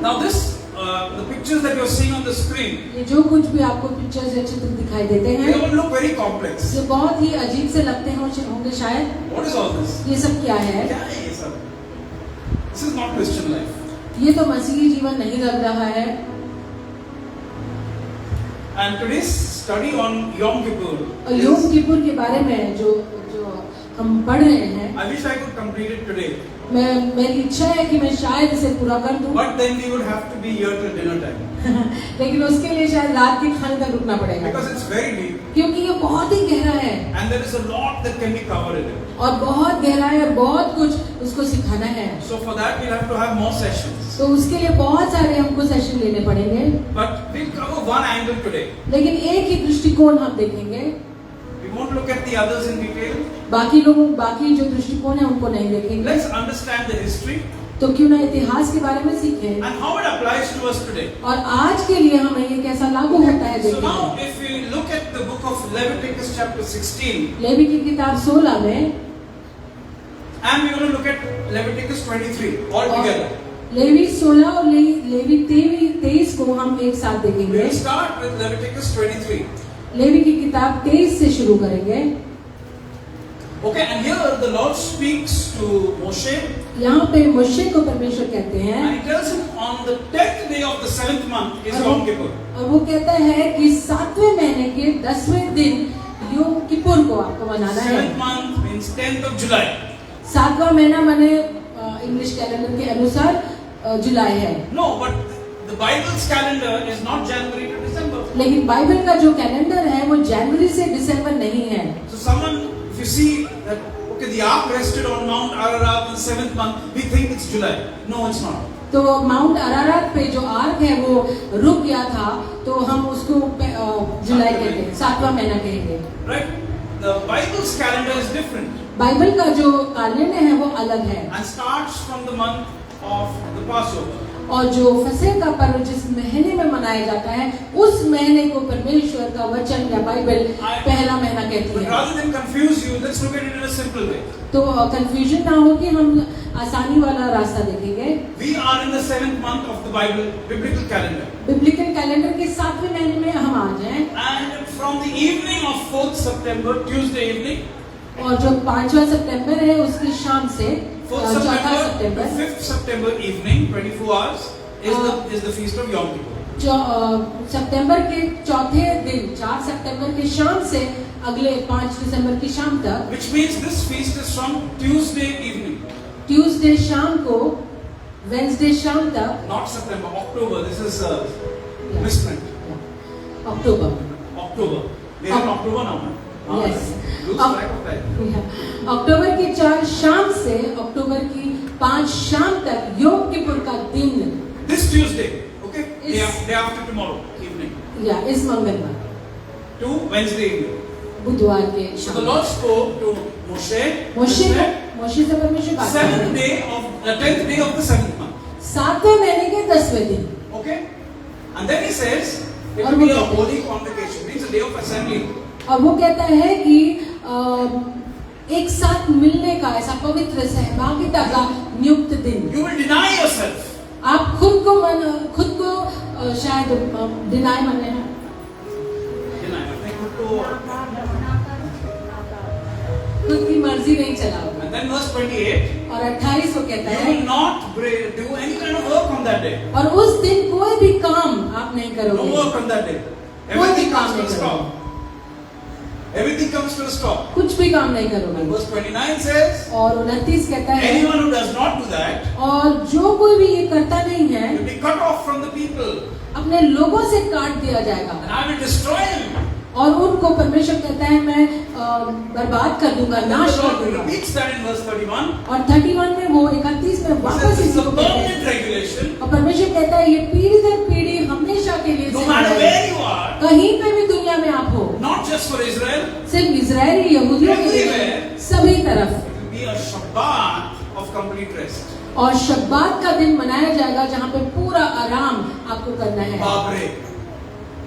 Now this, the pictures that you're seeing on the screen, ये जो कुछ भी आपको पिक्चर्स या चित्र दिखाई देते they हैं, all look very complex. ये बहुत ही अजीब से लगते होंगे शायद। What is all this? ये सब क्या है? क्या है ये सब? This is not Christian life. ये तो मसीही जीवन नहीं लग रहा है। And today's study on Yom Kippur. और योम किपुर के बारे में जो हम पढ़ रहे हैं, I wish I could complete it today. मेरी इच्छा है कि मैं शायद इसे पूरा कर दूं, But then we would have to be here till dinner time. लेकिन उसके लिए शायद रात के खाने तक रुकना पड़ेगा, Because it's very deep. क्योंकि ये बहुत ही गहरा है And there is a lot that can be covered in it. और बहुत गहरा है और बहुत कुछ उसको सिखाना है। So for that we'll have to have more sessions. तो उसके लिए बहुत सारे हमको सेशन लेने पड़ेंगे, But we'll cover one angle today. लेकिन एक ही दृष्टिकोण हम देखेंगे। We won't look at the others in detail. बाकी जो दृष्टिकोण है उनको नहीं देखेंगे। Let's understand the history तो क्यों ना इतिहास के बारे में सीखें and how it applies to us today. और आज के लिए हमें ये कैसा लागू होता है So देखें। now if we look at the book of Leviticus chapter 16, levy की किताब 16 में and we're going to look at Leviticus 23 all together. Levy 16 और लेवी 23 को हम एक साथ देखेंगे। We'll start with Leviticus 23. Levy की किताब 23 से शुरू करेंगे। Okay, and here the Lord speaks to Moshe यहाँ पे मूशे को परमेश्वर कहते हैं and he tells him on the 10th day of the 7th month is Yom Kippur. और वो कहता है कि 7वें महीने के 10वें दिन योम किपुर को आपको मनाना है। 7th month means 10th of July. 7वां महीना माने इंग्लिश कैलेंडर के अनुसार जुलाई है, No, but the Bible's calendar is not January to December. लेकिन बाइबल का जो कैलेंडर है वो जनवरी से दिसंबर नहीं है। So someone, if you see that, okay, the ark rested on Mount Ararat in the 7th month, we think it's July. No, it's not. तो mount Ararat पे जो आर्क है वो रुक गया था, तो हम उसको जुलाई कहते हैं, 7वां महीना कहेंगे। Right? The Bible's calendar is different Bible का जो कैलेंडर है वो अलग है, and starts from the month of the Passover. और जो फसह का पर्व जिस महीने में मनाया जाता है उस महीने को परमेश्वर का वचन या बाइबल पहला महीना कहती But है। rather than confuse you, let's look at it in a simple way. तो कंफ्यूजन ना हो कि हम आसानी वाला रास्ता देखेंगे। We are in the 7th month of the Bible, biblical calendar. Biblical calendar के 7वें महीने में हम आ जाएं, And from the evening of 4th September, Tuesday evening, और जो 5वां सितंबर है उसकी शाम से 4th 4 September to September 5th September evening, 24 hours, is the feast of Yom Kippur. जो सितंबर के चौथे दिन 4 सितंबर के शाम से अगले 5 दिसंबर की शाम तक, Which means this feast is from Tuesday evening, Tuesday शाम को वेंसडे शाम तक, not September, October. This is misprint. October, October. We have October now. Yes. Lose track of time. अक्टूबर की 4 शाम से अक्टूबर की 5 शाम तक योम किपुर का दिन, This Tuesday, okay? Is- Day after tomorrow evening या इस मंगलवार to Wednesday evening. बुधवार के So the शाम, Lord spoke to Moshe. मोशे से परमेश्वर बात कर रहे 7th हैं। day of the 10th day of the 7th month. 7वें महीने के 10वें दिन, Okay? And then he says, it और will be वो a कहते हैं- holy convocation, means a day of assembly. और वो कहता है कि एक साथ मिलने का ऐसा पवित्र सहभागिता का नियुक्त दिन। You will deny yourself. आप खुद को शायद डिनाई माने हैं, Deny. अपने खुद को. खुद की मर्जी नहीं चलाओगे। And then verse 28, और 28 को कहता you है, will not do any kind of work on that day. और उस दिन कोई भी काम आप नहीं No करोगे, work on that day. कोई भी Everything काम comes to नहीं a stop. Everything comes to a stop. कुछ भी काम नहीं And करोगे। verse 29 says, और 29 कहता है, anyone who does not do that और जो कोई भी ये करता नहीं है will be cut off from the people, अपने लोगों से काट दिया जाएगा, and I will destroy him. और उनको परमेश्वर कहता है मैं बर्बाद कर दूंगा, And नाश the कर Lord दूंगा। repeats that in verse 31. और 31 में वो 31 में He वापस says this इसी is a को कहते हैं, permanent regulation. और परमेश्वर कहता है ये पीढ़ी दर पीढ़ी हमेशा के लिए No सिद्ध matter है। where you are, कहीं पे भी दुनिया में आप हो, not just for Israel, सिर्फ इजरायली यहूदियों के लिए Everywhere. सभी तरफ, it will be a Shabbat of complete rest. और शब्बात का दिन मनाया जाएगा जहाँ पे पूरा आराम आपको करना है। Babre.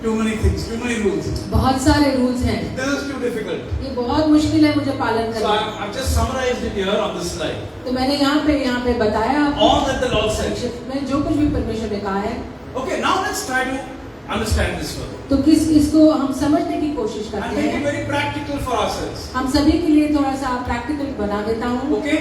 Too many things, too many rules. बहुत सारे रूल्स हैं, This is too difficult. ये बहुत मुश्किल है मुझे पालन So करना। I've just summarized it here on this slide. तो मैंने यहाँ पे बताया आपको All that the Lord said. संक्षिप्त में जो कुछ भी परमेश्वर ने कहा है। Okay, now let's try to understand this further. तो इसको हम समझने की कोशिश And करते make it हैं। very practical for ourselves. हम सभी के लिए थोड़ा सा प्रैक्टिकल बना देता हूँ। Okay?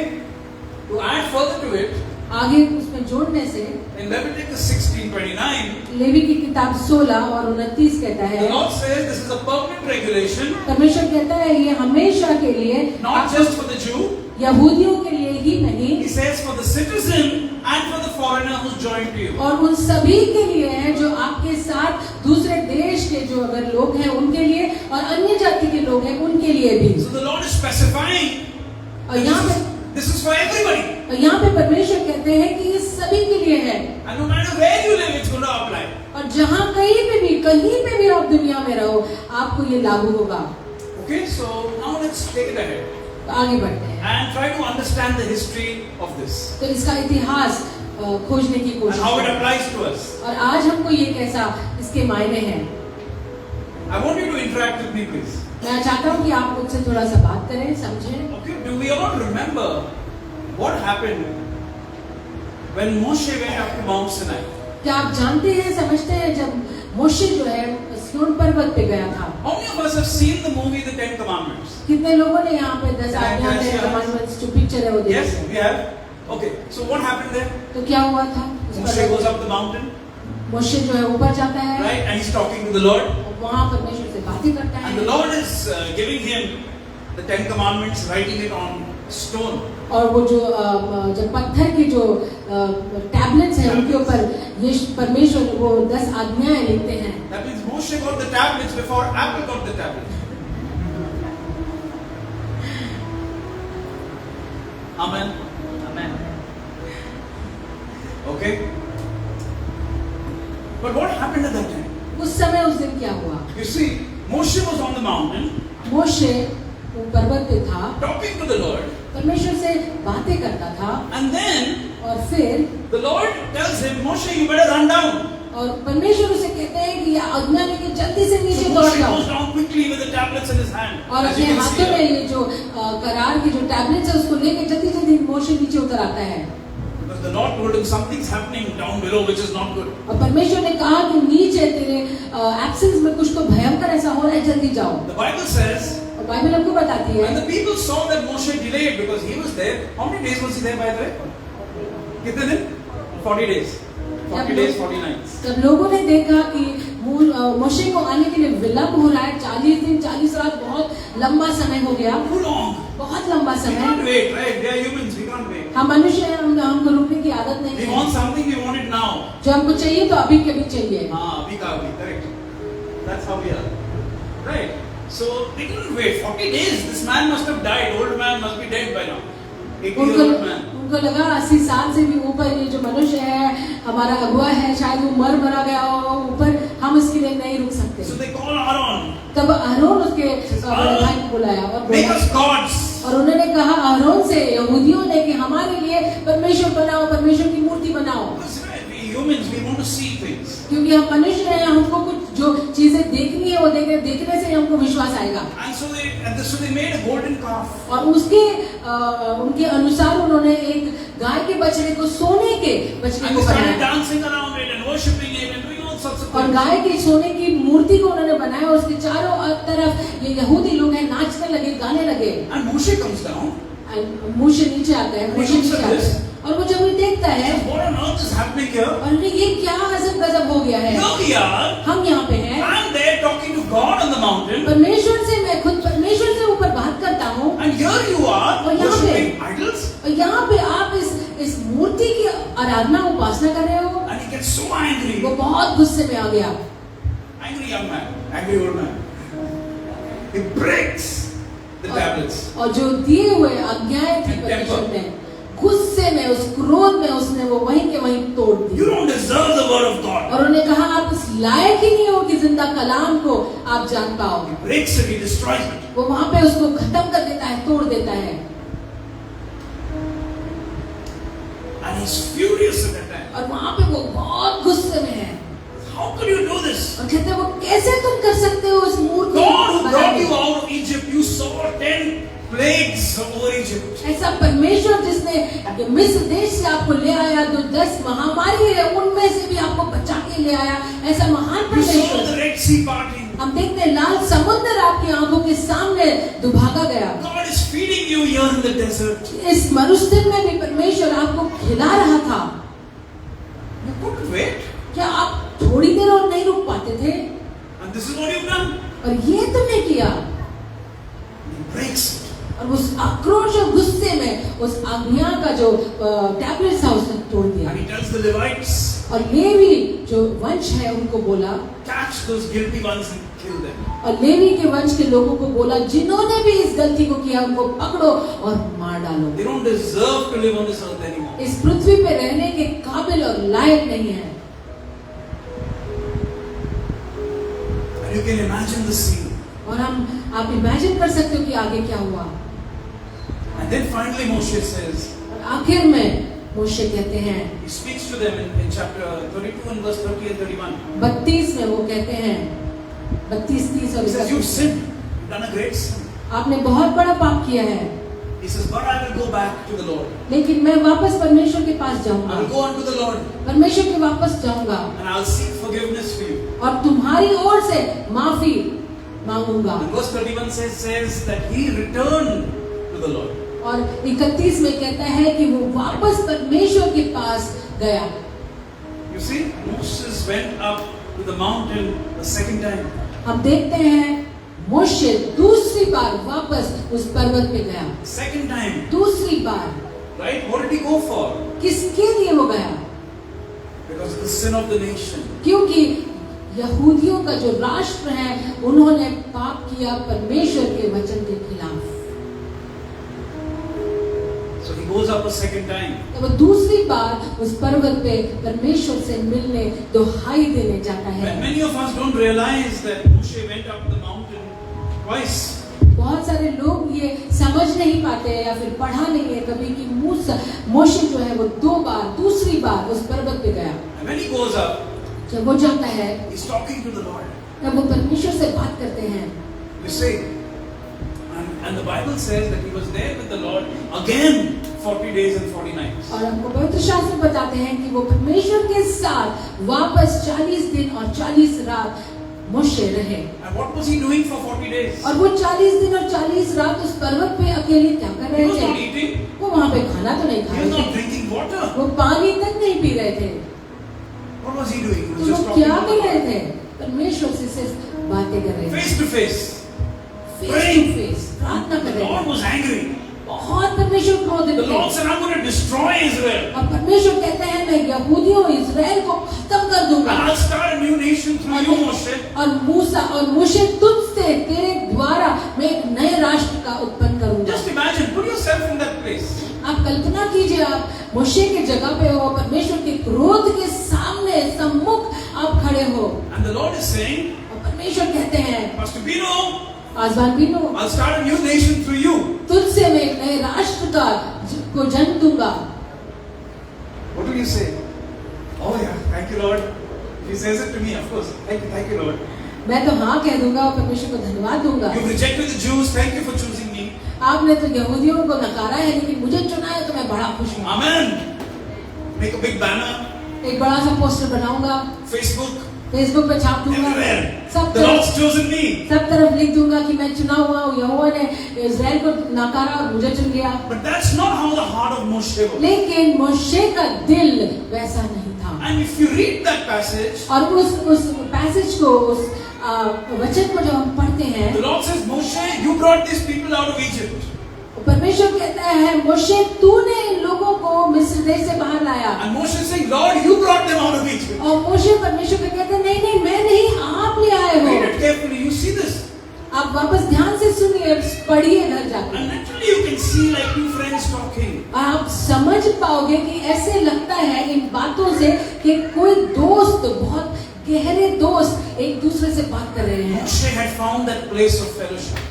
To add further to it, आगे उसमें जोड़ने से in Leviticus 16:29, लेवी की किताब 16 और 29 कहता the है, Lord says this is a permanent regulation, परमेश्वर कहता है ये हमेशा के लिए, not just for the Jew. यहूदियों के लिए ही नहीं, He says for the citizen and for the foreigner who's joined to you. और उन सभी के लिए है जो आपके साथ दूसरे देश के जो अगर लोग हैं उनके लिए, और अन्य जाति के लोग हैं उनके लिए भी। So the Lord is specifying और यहाँ पे this is for everybody. और यहाँ पे परमेश्वर कहते हैं कि ये सभी के लिए है, And no matter where you live, it's going to apply. और जहाँ कहीं पे भी आप दुनिया में रहो आपको ये लागू होगा। Okay, so now let's take it ahead तो आगे बढ़ते हैं and try to understand the history of this तो इसका इतिहास खोजने की and कोशिश how it करें। applies to us. और आज हमको ये कैसा इसके मायने हैं। I want you to interact with me, please. मैं चाहता हूँ कि आप मुझसे थोड़ा सा बात करें, समझें। Okay, do we all remember what happened when Moshe went up to Mount Sinai? क्या आप जानते हैं, समझते हैं जब मोशे जो है सिय्योन पर्वत पे गया था? How many of us have seen the movie The Ten Commandments? कितने लोगों ने यहाँ पे 10 आज्ञा Yes, yes. कमांडमेंट्स जो पिक्चर है वो देखी Yes, है? we have. Okay, so what happened there? तो क्या हुआ था उस Moshe पर्वत goes पे? up the mountain, मोशे जो है ऊपर जाता है, right? And he's talking to the Lord. और वहाँ परमेश्वर से बातें करता And the है, Lord is giving him the Ten Commandments, writing it on stone. और वो जो पत्थर की जो टैबलेट्स हैं उनके ऊपर ये परमेश्वर वो 10 आज्ञाएं लिखते हैं। That means Moshe got the tablets before Apple got the tablets. Amen. Amen. Okay? But what happened at that time? उस समय उस दिन क्या हुआ? You see, Moshe was on the mountain मोशे वो पर्वत पे था, talking to the Lord, परमेश्वर से बातें करता था, and then और फिर the Lord tells him, Moshe, you better run down. और परमेश्वर उसे कहते हैं कि ये आज्ञा लेके जल्दी से So नीचे दौड़ Moshe जाओ। goes down quickly with the tablets in his hand. और As you अपने can see हाथों में here. ये जो करार की जो टैबलेट्स है उसको लेके जल्दी जल्दी मोशे नीचे उतर आता है। Because the Lord told him something's happening down below which is not good. और परमेश्वर ने कहा कि नीचे तेरे एब्सेंस में कुछ तो भयंकर ऐसा हो रहा है, जल्दी जाओ। The Bible says, और बाइबल हमको बताती when है the people saw that Moshe delayed because he was there, how many days was he there by the way? कितने दिन? 40 days. 40 days, 40 nights. तब लोगों ने देखा कि मोशे को आने के लिए विलंब हो रहा है, 40 दिन 40 रात बहुत लंबा समय हो गया, Too long. बहुत लंबा We समय। can't wait, right? We are humans, we can't wait. हम मनुष्य हैं, हमको रुकने की आदत नहीं We है। want something, we want it now. जो हमको चाहिए तो अभी के अभी चाहिए। हाँ, अभी का अभी, correct. That's how we are. Right? So they couldn't wait. 40 days. This man must have died. Old man must be dead by now. 80-year-old man. उनको लगा 80 साल से भी ऊपर ये जो मनुष्य है, हमारा अगुआ है, शायद वो मरा गया हो ऊपर, हम इसके लिए नहीं रुक सकते। So they call Aaron. तब अहरोन उसके बड़े भाई को बुलाया और Make बोला, us gods. और उन्होंने कहा अहरोन से, यहूदियों ने, कि हमारे लिए परमेश्वर बनाओ, परमेश्वर की मूर्ति बनाओ। Because we humans, we want to see things. क्योंकि हम मनुष्य हैं, हमको कुछ जो चीजें देखनी है वो देखने से हमको विश्वास आएगा। And so they made a golden calf. और उसके उनके अनुसार उन्होंने एक गाय के बछड़े को, सोने के बछड़े And को they started बनाया dancing around it and worshipping it and doing all sorts of और things. गाय की सोने की मूर्ति को उन्होंने बनाया और उसके चारों तरफ ये यहूदी लोग हैं नाचने लगे, गाने लगे। And Moshe comes down. मूसे नीचे आता है, मूसे नीचे आता है और वो जब वो देखता है, What on earth is happening here? और ये क्या अजब गजब हो गया है। Here we are. हम यहाँ पे हैं, I'm there talking to God on the mountain. परमेश्वर से, मैं खुद परमेश्वर से ऊपर बात करता हूँ, And here you are और यहाँ पे- worshipping idols. और यहाँ पे आप इस मूर्ति की आराधना, उपासना कर रहे हो। And he gets so angry. वो बहुत गुस्से में आ गया, Angry young man. Angry old man. He breaks the tablets. और जो दिए हुए आज्ञाएं थी परमेश्वर ने, गुस्से में, उस क्रोध में उसने वो वहीं के वहीं तोड़ दी। You don't deserve the word of God. और उन्होंने कहा आप उस लायक ही नहीं हो कि जिंदा कलाम को आप जान पाओ। He breaks it, he destroys it. वो वहां पे उसको खत्म कर देता है, तोड़ देता है। And he's furious at that time. और वहां पे वो बहुत गुस्से में है How could you do this? और कहते हैं वो कैसे तुम कर सकते हो इस मूर्ति God who को brought you बनाने? out of Egypt, you saw 10 plagues over Egypt. ऐसा परमेश्वर जिसने मिस्र देश से आपको ले आया, जो 10 महामारी है उनमें से भी आपको बचा के ले आया, ऐसा महान You saw the परमेश्वर। Red Sea parting. हम देखते हैं लाल समुद्र आपकी आंखों के सामने दुभागा गया। God is feeding you here in the desert. इस मरुस्थल में भी परमेश्वर आपको खिला रहा था। You couldn't wait. क्या आप थोड़ी देर और नहीं रुक पाते थे? And this is what you've done. और ये तुमने किया। He breaks it. और उस आक्रोश और गुस्से में उस आज्ञा का जो टैबलेट था उसने तोड़ दिया। And he tells the Levites, और लेवी जो वंश है उनको बोला, catch those guilty ones and kill them. और लेवी के वंश के लोगों को बोला, जिन्होंने भी इस गलती को किया उनको पकड़ो और मार डालो। They don't deserve to live on this earth anymore. इस पृथ्वी पे रहने के काबिल और लायक नहीं है। And you can imagine the scene. और आप इमेजिन कर सकते हो कि आगे क्या हुआ। And then finally Moshe says, और आखिर में मोशे कहते हैं, he speaks to them in chapter 32 and verse 30 and 31. 32 में वो कहते हैं, 32, 30 और He says, 31, you've sinned. You've done a great sin. आपने बहुत बड़ा पाप किया है, He says, but I will go back to the Lord. लेकिन मैं वापस परमेश्वर के पास I जाऊंगा, will go unto the Lord परमेश्वर के वापस जाऊंगा and I'll seek forgiveness for you. और तुम्हारी ओर से माफी मांगूंगा। And verse 31 says that he returned to the Lord. और 31 में कहता है कि वो वापस परमेश्वर के पास गया। You see, Moses went up to the mountain the second time. हम देखते हैं मोशे दूसरी बार वापस उस पर्वत पे गया, Second time, दूसरी बार। right? What did he go for? किसके लिए वो गया? Because of the sin of the nation. क्योंकि यहूदियों का जो राष्ट्र है उन्होंने पाप किया परमेश्वर के वचन के खिलाफ। So he he goes up a second time. तो वो दूसरी बार उस पर्वत पे परमेश्वर से मिलने दुहाई देने जाता है। Many of us don't realize that Moshe went up the mountain twice. बहुत सारे लोग ये समझ नहीं पाते हैं या फिर पढ़ा नहीं है कभी कि मोशे जो है वो दूसरी बार उस पर्वत पे गया। And when he goes up, जब वो जाता है he's talking to the Lord. तब वो परमेश्वर से बात करते हैं। You see, and the Bible says that he was there with the Lord again 40 days and 40 nights. और हमको पवित्र शास्त्र बताते हैं कि वो परमेश्वर के साथ वापस 40 दिन और 40 रात मोशे रहे। And what was he doing for 40 days? और वो 40 दिन और 40 रात उस पर्वत पे अकेले क्या कर He रहे was not थे? eating. वो वहाँ पे खाना तो नहीं खा He was रहे not थे, drinking water. वो पानी तक नहीं पी रहे थे। What was he doing? He तो was just वो talking क्या to कर the रहे Lord. थे? परमेश्वर से बातें कर रहे थे, Face to face. Face to face प्रार्थना कर The रहे Lord थे। was angry. बहुत परमेश्वर क्रोधित The Lord थे said, I'm going to destroy Israel. और परमेश्वर कहते हैं मैं यहूदियों इजराइल को खत्म कर And दूंगा। I'll start a new nation through you, Moshe. और मूसा और मोशे तुझसे तेरे द्वारा मैं एक नए राष्ट्र का उत्पन्न करूंगा। Just imagine, put yourself in that place. आप कल्पना कीजिए, आप मोशे के जगह पे हो, परमेश्वर के क्रोध के सामने सम्मुख आप खड़े हो And the Lord is saying, और परमेश्वर कहते हैं Pastor Bino, आसमान Bino I'll start a new nation through you. तुझसे मैं एक नए राष्ट्र को जन्म दूंगा। What will you say? Oh yeah, thank you Lord. He says it to me, of course. Thank you Lord. मैं तो हाँ कह दूंगा और परमेश्वर को धन्यवाद दूंगा। You've rejected the Jews, thank you for choosing me. आपने तो यहूदियों को नकारा है लेकिन मुझे चुना है तो मैं बड़ा खुश हूँ। Amen. Make a big banner, एक बड़ा सा पोस्टर बनाऊंगा, Facebook, फेसबुक पे छाप दूंगा, everywhere. सब The Lord's तरफ chosen me. सब तरफ लिख दूंगा कि मैं चुना हुआ हूँ, यहोवा ने इजराइल को नकारा और मुझे चुन लिया। But that's not how the heart of Moshe was. लेकिन मोशे का दिल वैसा नहीं था। And if you read that passage, और उस पैसेज को उस वचन को जब हम पढ़ते हैं, the Lord says, Moshe, you brought these people out of Egypt. परमेश्वर कहता है मोशे तूने इन लोगों को मिस्र देश से बाहर लाया। And Moshe is saying, Lord, you brought them out of Egypt. और मोशे परमेश्वर को कहते हैं नहीं नहीं मैं नहीं, आप ले आए हो। Read it carefully, you see this. आप वापस ध्यान से सुनिए, पढ़िए घर जाकर। And literally you can see like two friends talking. आप समझ पाओगे कि ऐसे लगता है इन बातों से कि कोई दोस्त, बहुत गहरे दोस्त एक दूसरे से बात कर रहे हैं। Moshe had found that place of fellowship.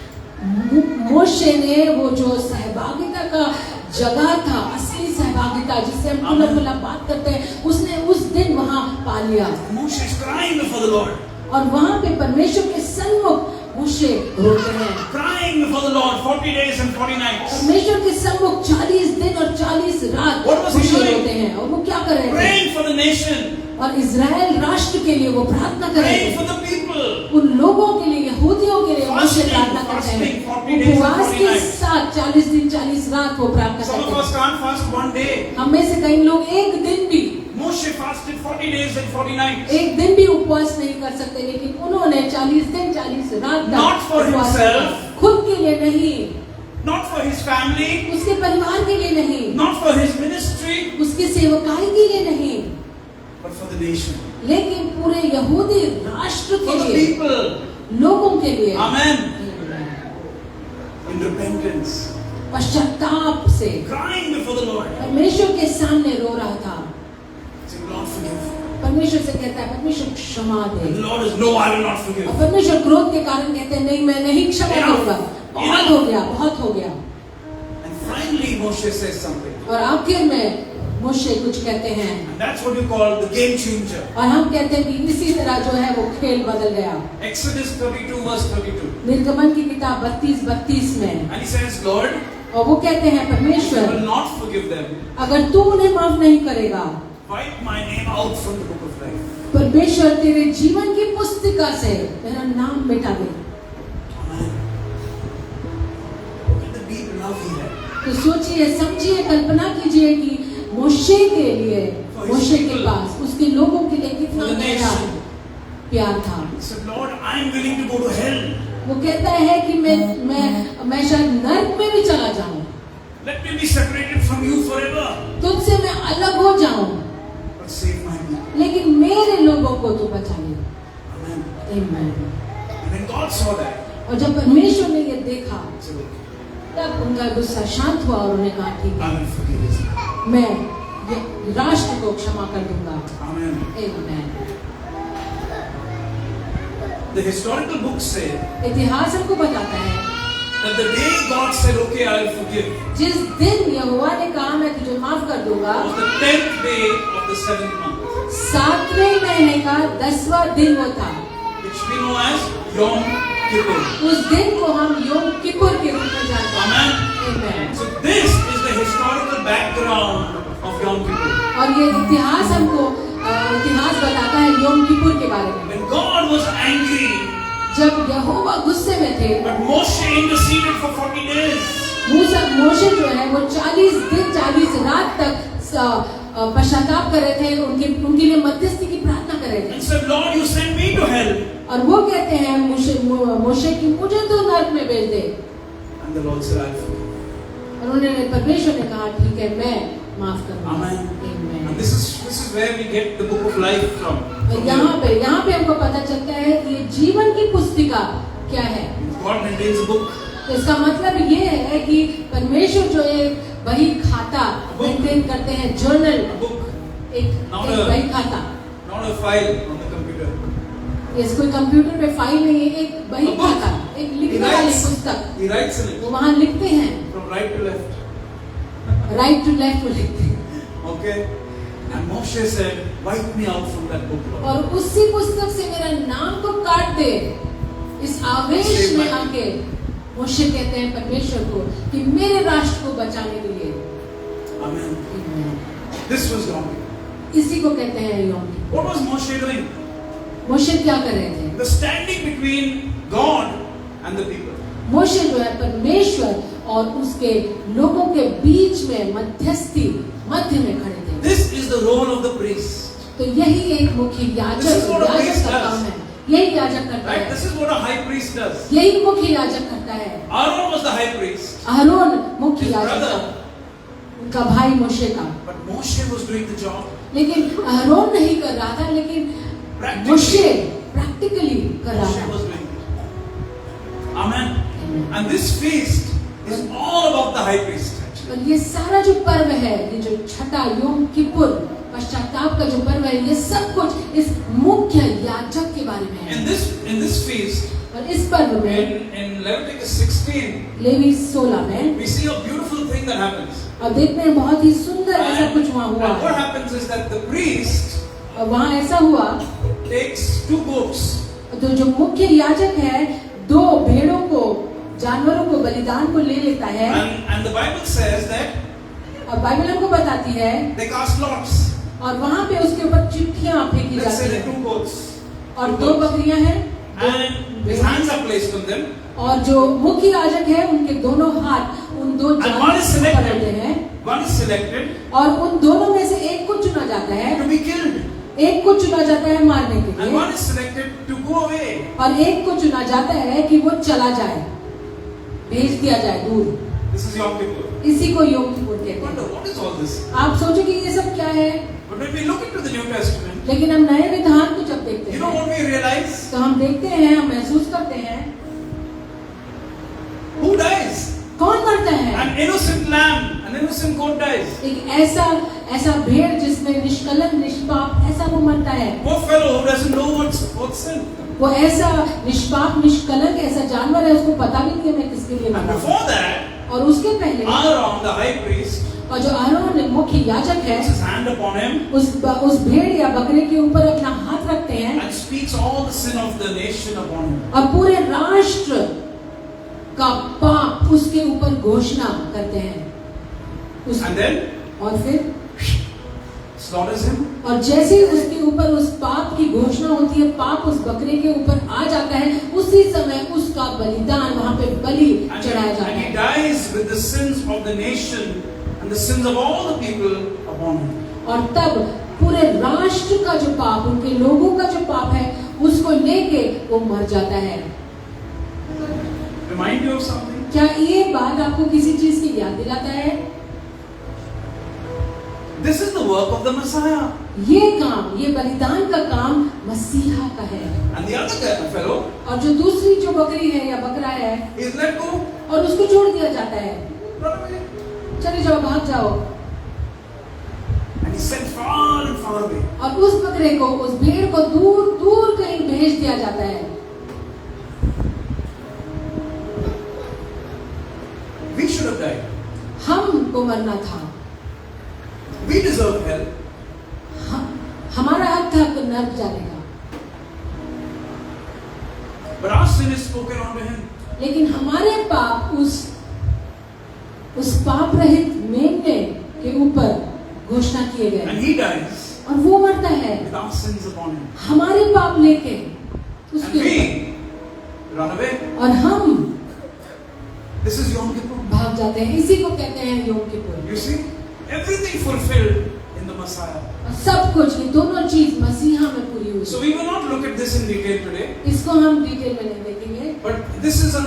मोशे ने वो जो सहभागिता का जगह था, असली सहभागिता जिससे हम खुला बात करते हैं, उसने उस दिन वहाँ पा लिया। Moshe is crying before the Lord. और वहाँ पे परमेश्वर के सन्मुख मोशे रोते हैं। Crying before the Lord 40 days and 40 nights. परमेश्वर के सन्मुख 40 दिन और 40 रात What was he Moshe doing? रोते हैं। और वो क्या कर रहे थे? Praying for the nation. और इजराइल राष्ट्र के लिए वो प्रार्थना कर रहे Praying थे। for the people. उन लोगों के लिए, यहूदियों के लिए मोशे Fasting, प्रार्थना करते हैं। fasting, 40 days and उपवास 40 के nights. साथ 40 दिन 40 रात वो प्रार्थना Some of करते us हैं। can't fast one day. हम में से कई लोग एक दिन भी Moshe fasted 40 days and 40 nights. एक दिन भी उपवास नहीं कर सकते, लेकिन उन्होंने 40 दिन 40 रात तक Not for उपवास himself. किया। खुद के लिए नहीं, Not for his family. उसके परिवार के लिए नहीं, Not for his ministry. उसकी सेवकाई के लिए नहीं, But for the nation. लेकिन पूरे यहूदी राष्ट्र For के the लिए, people. लोगों के लिए। Amen. In repentance. पश्चाताप से Crying before the Lord. परमेश्वर के सामने रो रहा था। Saying, Lord, forgive. परमेश्वर से कहता है परमेश्वर क्षमा दे। And the Lord is, no, I will not forgive. और परमेश्वर क्रोध के कारण कहते हैं नहीं मैं नहीं क्षमा करूंगा, बहुत हो गया, बहुत हो गया। And finally Moshe says something. और आखिर में मोशे कुछ कहते हैं And that's what you call the game changer. और हम कहते हैं कि इसी तरह जो है वो खेल बदल गया। Exodus 32 verse 32. निर्गमन की किताब 32 में, And he says, Lord, और वो कहते हैं I will परमेश्वर not forgive them. अगर तू उन्हें माफ नहीं करेगा, Wipe my name out from the book of life. परमेश्वर तेरे जीवन की पुस्तिका से मेरा नाम मिटा दे। Amen. Look at the deep love he had. तो सोचिए, समझिए, कल्पना कीजिए कि मोशे के लिए, मोशे के पास उसके लोगों के लिए कितना गहरा प्यार था। He said, Lord, I am willing to go to hell. वो कहता है कि मैं शायद नर्क में भी चला जाऊं, Let me be separated from you forever. तुझसे मैं अलग हो जाऊं, But save my people. लेकिन मेरे लोगों को तो बचा ले। Amen. आमीन। And when God saw that, और जब परमेश्वर ने ये देखा, he said, okay, तब उनका गुस्सा शांत हुआ और उन्होंने कहा ठीक I है, will forgive his sin. मैं ये राष्ट्र को क्षमा कर दूंगा। Amen. Amen. The historical books say इतिहास हमको बताता है that the day God said, "Okay, I will forgive," जिस दिन यहोवा ने कहा मैं तुझे माफ कर दूंगा, was the 10th day of the 7th month, 7वें महीने का 10वां दिन वो था। which we know as Yom Kippur. उस दिन को हम योम किपुर के रूप में जानते हैं। Amen. Amen. So this is the historical background of Yom Kippur. और ये इतिहास हमको इतिहास बताता है योम किपुर के बारे में। When God was angry, जब यहोवा गुस्से में थे, but Moshe interceded for 40 days. मोशे जो है वो 40 दिन 40 रात तक पश्चाताप कर रहे थे, उनके लिए मध्यस्थी की प्रार्थना कर रहे थे। And said, "Lord, you sent me to hell." और वो कहते हैं मोशे की मुझे तो नरक में भेज दे। And the Lord said, "I'll forgive." और उन्होंने परमेश्वर ने कहा ठीक है, मैं माफ करूंगा। Amen. Amen. And this is where we get the book of life from. और यहाँ पे हमको पता चलता है कि ये जीवन की पुस्तिका क्या है। God maintains a book. तो इसका मतलब ये है कि परमेश्वर जो एक बही खाता मेंटेन करते हैं, जर्नल, A book, एक बही खाता। not a file on the computer. ये कोई कंप्यूटर पे फाइल नहीं है, एक बही A book. खाता, एक लिखने वाली पुस्तक। He writes in वो it वहाँ लिखते हैं, from right to left. Right to left वो लिखते हैं। Okay? And Moshe said, "Wipe me out from that book, Lord." और उसी पुस्तक से मेरा नाम को काट दे। इस आवेश में आके मोशे कहते हैं परमेश्वर को कि मेरे राष्ट्र को बचाने के लिए। Amen. This was Yom Kippur. इसी को कहते हैं योम Kippur. What was Moshe doing? मोशे क्या कर रहे थे? The standing between God and the people. मोशे जो है परमेश्वर और उसके लोगों के बीच में मध्यस्थी मध्य में खड़े थे। This is the role of the priest. तो यही एक मुख्य This is what a याजक priest का does. काम है। यही याजक करता Right? है। This is what a high priest does. यही मुख्य याजक करता है। Aaron was the high priest. Aaron मुख्य His याजक brother. था, उनका भाई मोशे का। But Moshe was doing the job. लेकिन अहरोन नहीं कर रहा था, लेकिन मोशे प्रैक्टिकली कर रहा Moshe था। was doing it. Amen. And this feast is all about the high priest. Actually. और ये सारा जो पर्व है, ये जो छठा योम किपुर पश्चाताप का जो पर्व है, ये सब कुछ इस मुख्य याजक के बारे में है। In this feast, और इस पर्व में in Leviticus 16, लेवी 16 में we see a beautiful thing that happens. और देखते हैं बहुत ही सुंदर ऐसा कुछ वहाँ हुआ And what है। happens is that the priest और वहाँ ऐसा हुआ takes 2 goats तो जो मुख्य याजक है 2 भेड़ों को, जानवरों को बलिदान को ले लेता है। and the Bible says that और बाइबल हमको बताती है they cast lots. और वहाँ पे उसके ऊपर चिट्ठियाँ फेंकी Let's say जाती there are है 2 goats. और 2 2 goats. बकरियाँ हैं And his hands are placed on them. और जो मुख्य याजक है उनके दोनों हाथ उन 2 And one is जानवरों पर रहते selected. हैं One is selected और उन दोनों में से एक को चुना जाता है, to be killed. एक को चुना जाता है मारने के And लिए one is selected to go away. और एक को चुना जाता है कि वो चला जाए, भेज दिया जाए दूर। This is Yom Kippur. इसी को योम किपुर कहते Wonder, हैं। what is all this? आप सोचो कि ये सब क्या है, But when we look into the New Testament, लेकिन हम नए विधान को जब देखते you know हैं what we realize? तो हम देखते हैं, हम महसूस करते हैं Who dies? कौन मरता है? An innocent lamb, an innocent goat dies. एक ऐसा भेड़ जिसमें निष्कलंक निष्पाप ऐसा वो मरता है। Poor fellow who doesn't know what's sin. वो ऐसा निष्पाप निष्कलंक ऐसा जानवर है, उसको पता भी नहीं है मैं किसके लिए And मर रहा before हूँ। that, और उसके पहले Aaron, the high priest, और जो आरोन मुख्य याजक है puts his hand upon him उस भेड़ या बकरे के ऊपर अपना हाथ रखते हैं and speaks all the sin of the nation upon him. और पूरे राष्ट्र का पाप उसके ऊपर घोषणा करते हैं And then और फिर slaughters him. और जैसे ही उसके ऊपर उस पाप की घोषणा होती है, पाप उस बकरे के ऊपर आ जाता है, उसी समय उसका बलिदान वहां पे बलि चढ़ाया जाता And he है dies with the sins of the nation and the sins of all the people upon him. और तब पूरे राष्ट्र का जो पाप, उनके लोगों का जो पाप है, उसको लेके वो मर जाता है। Remind you of something? क्या ये बात आपको किसी चीज की याद दिलाता है? This is the work of the Messiah. ये काम, ये बलिदान का काम मसीहा का है। And the other fellow और जो दूसरी जो बकरी है या बकरा है, is let go. और उसको छोड़ दिया जाता है, Run away. चले जाओ, भाग जाओ। And he's sent far and far away. और उस बकरे को, उस भेड़ को दूर दूर कहीं भेज दिया जाता है। We should have died. हमको मरना था, We deserve hell. हमारा हक था नर्क जाने का, But our sin is spoken onto him. लेकिन हमारे पाप उस पाप रहित मेमने के ऊपर घोषणा किए And गए, he dies और वो मरता है with our sins upon him. हमारे पाप लेके And उसके ऊपर, we run away. और हम This is Yom Kippur. भाग जाते हैं। इसी को कहते हैं योम Kippur. You see, everything fulfilled in the Messiah. और सब कुछ, ये दोनों चीज मसीहा में पूरी हुई। So we will not look at this in detail today. इसको हम डिटेल में नहीं देखेंगे, But this is a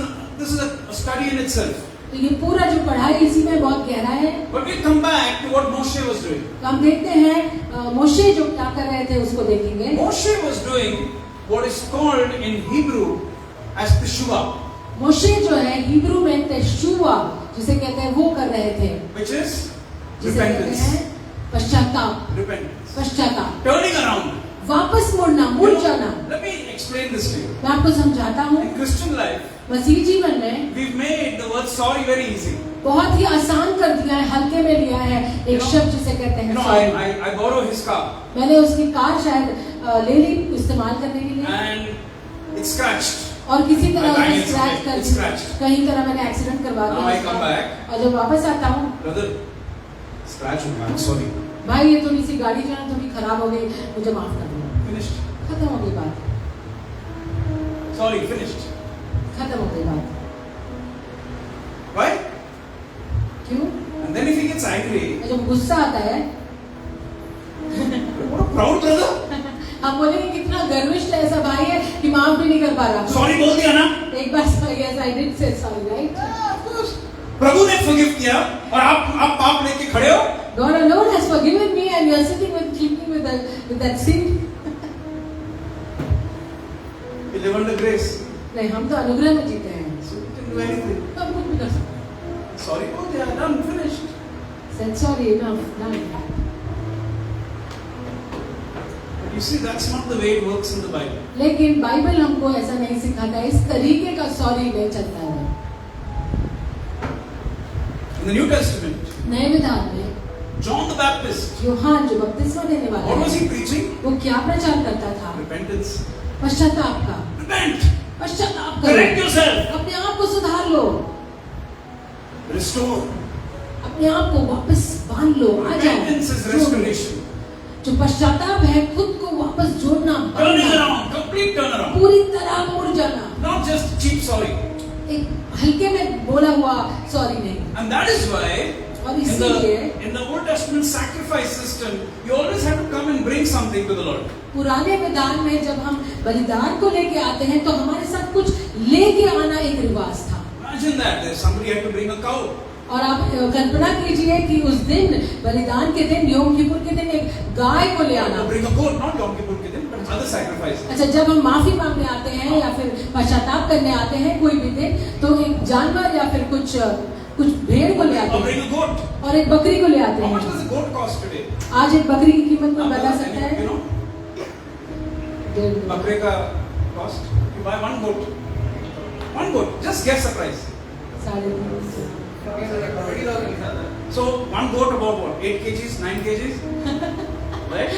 study in itself. तो ये पूरा जो पढ़ाई इसी में बहुत गहरा है। But we come back to what Moshe was doing. तो हम देखते हैं मोशे जो क्या कर रहे थे उसको देखेंगे। Moshe was doing what is called in Hebrew as Teshuvah, मोशे जो है हिब्रू में तेशुवा जिसे कहते हैं वो कर रहे थे, which is जिसे कहते repentance. हैं पश्चाताप। Repentance. पश्चाताप, Turning around. वापस मुड़ना, You मुड़ know, जाना। let me explain this to you. मैं आपको समझाता हूँ, In Christian life, मसीह जीवन में we've made the word sorry very easy. बहुत ही आसान कर दिया है, हल्के में लिया है एक शब्द जिसे कहते You हैं know, sorry। I borrow his car मैंने उसकी कार शायद ले ली इस्तेमाल करने के लिए, and it's scratched. और किसी तरह My bag उसने is स्क्रैच कर it's दी, scratched. कहीं तरह मैंने एक्सीडेंट करवा Now I दिया come उसका। back. और जब वापस आता हूँ, Brother, scratch हो गया. I'm sorry. भाई ये थोड़ी सी गाड़ी जो है थोड़ी खराब हो गई, मुझे माफ कर दो। Finished. खत्म हो गई बात, Sorry, finished. खत्म हो गई बात। Why? क्यों? And then if he gets angry, और जब गुस्सा आता है, what a proud brother. हम बोलेंगे कितना गर्विष्ठ ऐसा भाई है कि माफ भी नहीं कर पा रहा। Sorry बोल दिया ना? एक बार yes I did say sorry, right? Yeah, of course. प्रभु ने forgive किया और आप पाप लेके खड़े हो? God alone has forgiven me and you are sitting with that sin. We live under grace. नहीं, हम तो अनुग्रह में जीते हैं, So we can do anything. तो हम कुछ भी कर सकते हैं। Sorry बोल दिया, done, finished. Said sorry, enough, done. But you see, that's not the way it works in the Bible. लेकिन बाइबल हमको ऐसा नहीं सिखाता, इस तरीके का सॉरी नहीं चलता है। In the New Testament, नए विधान में John the Baptist, यूहान जो बपतिस्मा देने वाला what was है, he preaching? वो क्या प्रचार करता था? Repentance. पश्चाताप का। Repent. पश्चाताप Correct करो, yourself. अपने आप को सुधार लो, Restore. अपने आप को वापस बांध लो, आ जाओ। Repentance is restoration. जो पश्चाताप है खुद को वापस जोड़ना, Turning बांधना, around, complete turnaround. पूरी तरह मुड़ जाना, Not just cheap sorry. एक हल्के में बोला हुआ सॉरी नहीं। And that is why और in इसीलिए the Old Testament sacrifice system, you always have to come and bring something to the Lord. पुराने विधान में जब हम बलिदान को लेके आते हैं तो हमारे साथ कुछ लेके आना एक रिवाज था। Imagine that there's somebody had to bring a cow. और आप कल्पना कीजिए कि उस दिन बलिदान के दिन योम किपुर के दिन एक गाय को ले आना। Bring a goat, not Yom Kippur के दिन, but other sacrifices. अच्छा, जब हम माफी मांगने आते हैं या फिर पश्चाताप करने आते हैं कोई भी दिन, तो एक जानवर या फिर कुछ भेड़ को ले आते Or हैं bring a goat. और एक बकरी को ले आते How much हैं। does a goat cost today? आज एक बकरी की कीमत कोई बता सकता है? You know, बकरे का cost. You buy one goat. One goat. Just guess the price. 3.5 So one goat about what? 8 kgs, 9 kgs, right?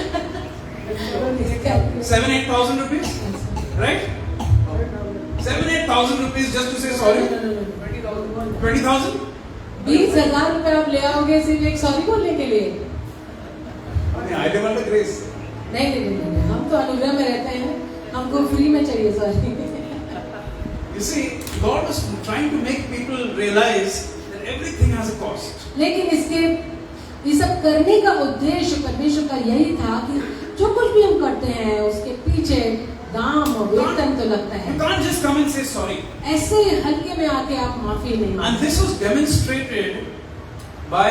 7,000-8,000 rupees, right? 7,000-8,000 rupees just to say sorry. 20,000. 20,000 रुपए आप ले आओगे सिर्फ एक सॉरी बोलने के लिए? I live under grace. नहीं, हम तो अनुग्रह में रहते हैं, हमको फ्री में चाहिए sorry. You see, God was trying to make people realize that everything has a cost. लेकिन ये सब करने का उद्देश्य परमेश्वर का यही था कि जो कुछ भी हम करते हैं उसके पीछे दाम और वेतन तो लगता है। You can't just come and say sorry. ऐसे हल्के में आके आप माफी नहीं And मांगते। this was demonstrated by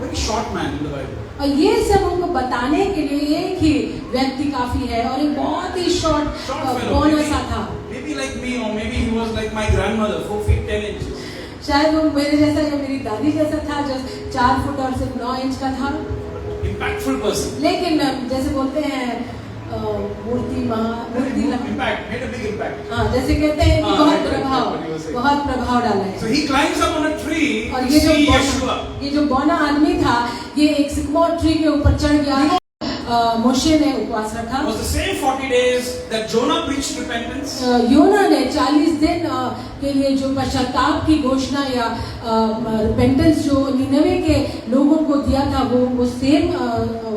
Very short man in the Bible. और ये सब हमको बताने के लिए एक ही व्यक्ति काफी है और एक बहुत ही शॉर्ट Short fellow. कौन सा था। Maybe like me, or maybe he was like my grandmother, 4 feet 10 inches. शायद वो मेरे जैसा या मेरी दादी जैसा था जो 4 फुट और सिर्फ 9 इंच का था। Impactful person. लेकिन जैसे बोलते हैं मूर्ति Impact, made a big impact. हाँ, जैसे कहते हैं कि बहुत प्रभाव डाला है। So he climbs up on a tree और to see Yeshua. ये जो बौना आदमी था ये एक सिकमोर ट्री के ऊपर चढ़ गया। मोशे ने उपवास रखा। It was the same 40 days that Jonah preached repentance. योना ने 40 दिन के लिए जो पश्चाताप की घोषणा या रिपेंटेंस जो निनवे के लोगों को दिया था वो सेम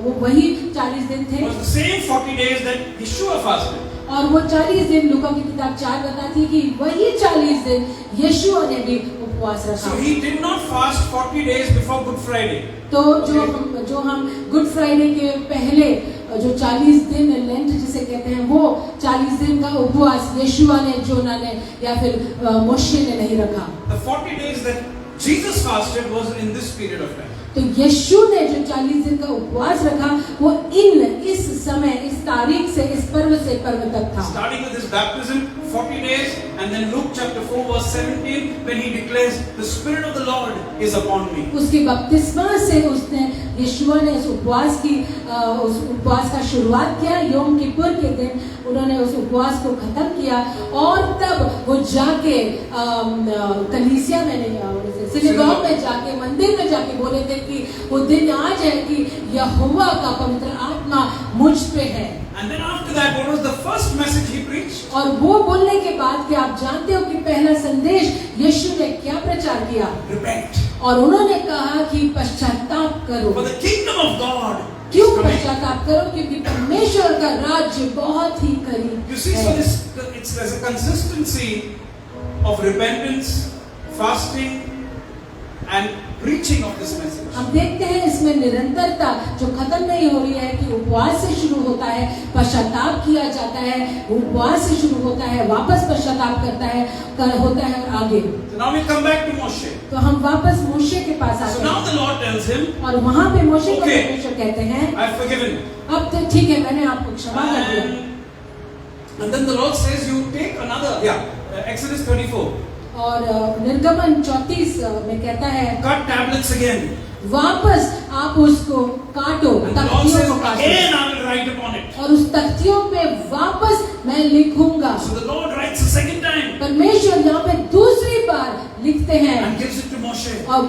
वो वही 40 दिन थे। It was the same 40 days that Yeshua fasted. और वो 40 दिन लूका की किताब 4 बताती है कि वही 40 दिन यीशु ने भी उपवास रखा। So he did not fast 40 days before Good Friday. तो जो हम गुड फ्राइडे के पहले जो 40 दिन लेंट जिसे कहते हैं वो 40 दिन का उपवास यीशुआ ने जोना ने या फिर मोशे ने नहीं रखा। The 40 days that Jesus fasted was in this period of time. तो यीशु ने जो 40 दिन का उपवास रखा वो इस समय इस तारीख से इस पर्व से पर्व तक था। Starting with his baptism 40 days and then Luke chapter 4 verse 17 when he declares the spirit of the Lord is upon me. उसके बपतिस्मा से उसने यीशुआ ने उस उपवास का शुरुआत किया। योम किपुर के दिन उन्होंने उस उपवास को खत्म किया और तब वो जाके कलीसिया में सिनेगॉग में जाके मंदिर में जाके बोले थे कि वो दिन आज है कि यहोवा का पवित्र आत्मा मुझ पे है। And then after that, what was the first message he preached? और वो बोलने के बाद कि आप जानते हो कि पहला संदेश यीशु ने क्या प्रचार किया? Repent. और उन्होंने कहा कि पश्चाताप करो। For the kingdom of God. क्यों पश्चाताप करो? क्योंकि परमेश्वर का राज्य बहुत ही करीब You see, so there's a consistency of repentance, fasting, and preaching of this message. हम देखते हैं इसमें निरंतरता जो खत्म नहीं हो रही है कि उपवास से शुरू होता है, पश्चाताप किया जाता है, उपवास से शुरू होता है, वापस पश्चाताप होता है और आगे। So now we come back to Moshe. तो हम वापस मोशे के पास So आते now हैं the Lord tells him, और वहाँ पे मोशे को Okay. परमेश्वर कहते हैं I've forgiven you. अब तो ठीक है मैंने आपको क्षमा कर दिया। And then the Lord says, you take another, Exodus 34. और निर्गमन 34 में कहता है Cut tablets again. वापस आप उसको काटो, And the Lord तख्तियों says, को काटो again I will write upon it. और उस तख्तियों पे वापस मैं लिखूंगा। So the Lord writes a second time परमेश्वर यहाँ पे दूसरी बार लिखते हैं and gives it to Moshe. और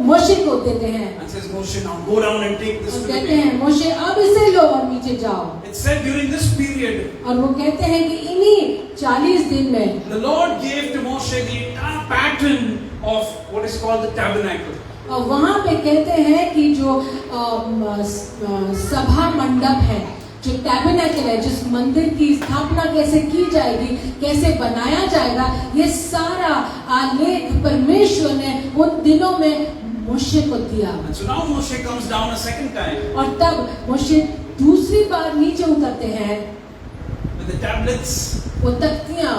मोशे को देते हैं And says, Moshe, now go down and take this और to the कहते people. हैं मोशे अब इसे लो और नीचे जाओ। It said during this period, और वो कहते हैं कि इन्हीं 40 दिन में the Lord gave to Moshe the entire pattern of what is called the tabernacle. और वहाँ पे कहते हैं कि जो सभा मंडप है जो टैबरनेकल है जिस मंदिर की स्थापना कैसे की जाएगी कैसे बनाया जाएगा ये सारा आलेख परमेश्वर ने उन दिनों में मोशे को दिया। And so now Moshe comes down a second time और तब मोशे दूसरी बार नीचे उतरते हैं with the tablets, वो तख्तियां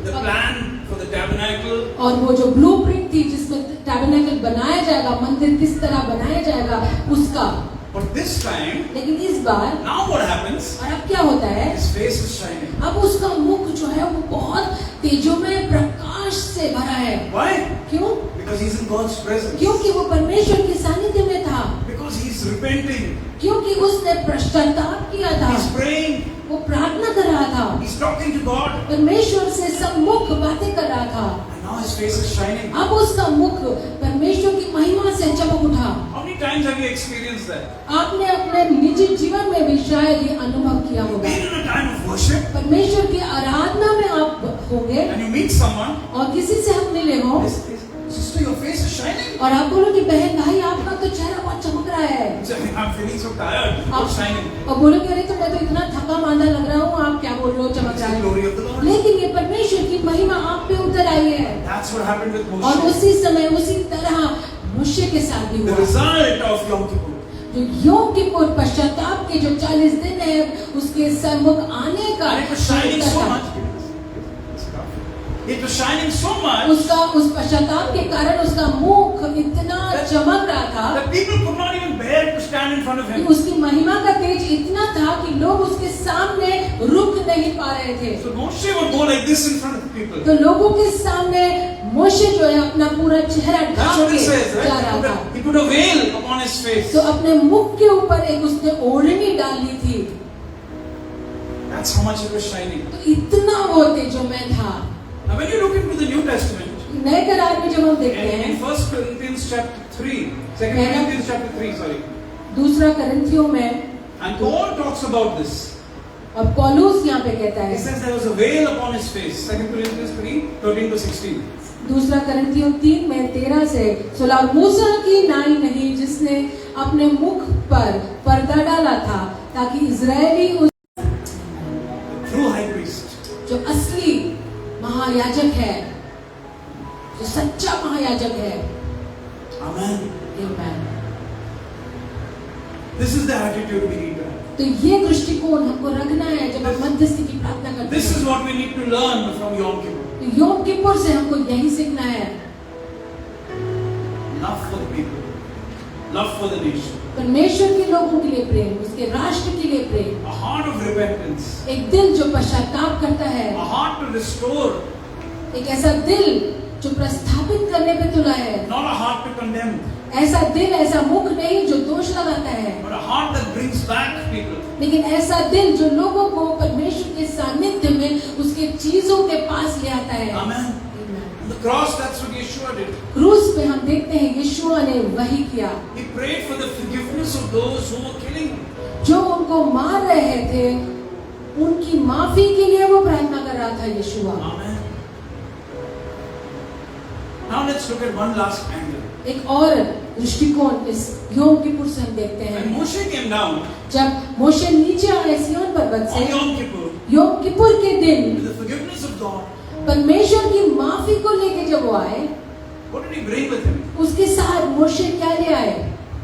the plan for the tabernacle. और वो जो ब्लूप्रिंट थी जिसमें टैबरनेकल बनाया जाएगा मंदिर किस तरह बनाया जाएगा उसका। But this time, लेकिन इस बार now what happens? और अब क्या होता है His face is shining. अब उसका मुख जो है वो बहुत तेजोमय प्रकाश से भरा है। Why? क्यों? Because he's in God's presence. क्योंकि वो परमेश्वर के सानिध्य में था, Because he's repenting. क्योंकि उसने पश्चाताप किया था, He's praying. वो प्रार्थना कर रहा था, He's talking to God. परमेश्वर से सम्मुख बातें कर रहा था। And now his face is shining. अब उसका मुख परमेश्वर की महिमा से चमक उठा। How many times have you experienced that? आपने अपने निजी जीवन में भी शायद ये अनुभव किया You've होगा। been in a time of worship परमेश्वर की आराधना में आप होंगे and you meet someone. और किसी से हम मिले हो Sister, your face is shining. और आप बोलो कि बहन भाई आपका तो चेहरा बहुत चमक रहा है। You say, I'm feeling so tired. What's shining? और बोलो कि अरे तो मैं तो इतना थका मांदा लग रहा हूँ आप क्या बोल रहे हो चमक It's रहा the है। glory of the Lord. लेकिन ये परमेश्वर की महिमा आप पे उतर आई है That's what happened with और Moshe. उसी समय उसी तरह मोशे के साथ भी The हुआ। result of Yom Kippur. जो योम किपुर पश्चाताप के जो 40 दिन है उसके सम्मुख आने का And it was shining so much. It was shining so much उसका उस पश्चाताप के कारण उसका मुख इतना चमक रहा था that people could not even bear to stand in front of कि him. उसकी महिमा का तेज इतना था कि लोग उसके सामने रुक नहीं पा रहे थे। So Moshe would go like this in front of people. तो लोगों के सामने मोशे जो है अपना पूरा चेहरा That's ढाक what के it says, जा right? रहा था। He put a veil upon his face. तो अपने मुख के ऊपर एक उसने ओढ़नी डाली थी। That's how much it was shining. तो इतना वो तेजोमय था। Now when you look into the New Testament, नए करार में जब हम देखते and in हैं 1 Corinthians chapter 3, 2 Corinthians chapter 3, sorry. दूसरा करंथियों में, And Paul talks about this. और पौलुस यहाँ पे कहता He है, says there was a veil upon his face. 2 Corinthians 3, 13 to 16. दूसरा करंथियों 3 में 13 से 16, और मूसा की नाई नहीं जिसने अपने मुख पर पर्दा डाला था ताकि इजरायली उस True high priest. जो असली महायाजक है, जो सच्चा महायाजक है, Amen. Amen। This is the attitude we need to have. तो ये दृष्टिकोण हमको रखना है जब हम मध्यस्थी की प्रार्थना करते This is हैं। what we need to learn from Yom Kippur. तो योम किपुर से हमको यही सीखना है, Love for the people. Love for the nation. परमेश्वर के लोगों के लिए प्रेम, उसके राष्ट्र के लिए प्रेम, A heart of repentance. एक दिल जो पश्चाताप करता है, A heart to restore. एक ऐसा दिल जो प्रस्थापित करने पे तुला है, Not a heart to condemn. ऐसा दिल, ऐसा मुख नहीं जो दोष लगाता है, But a heart that brings back people. लेकिन ऐसा दिल जो लोगों को परमेश्वर के सानिध्य में उसके चीजों के पास ले आता है। Amen. On the cross, that's what Yeshua did. क्रूस पे हम देखते हैं यीशुआ ने वही किया, He prayed for the forgiveness of those who were killing him. जो उनको मार रहे थे उनकी माफी के लिए वो प्रार्थना कर रहा था यीशुआ। Amen. Now let's look at one last angle. एक और दृष्टिकोण इस योम किपुर से हम देखते When हैं। Moshe came down जब मोशे नीचे आए सिय्योन पर्वत on से Yom Kippur योम किपुर के दिन with the forgiveness of God, परमेश्वर की माफी को लेके जब वो आए, what did he bring with him? उसके साथ मोशे क्या ले आए?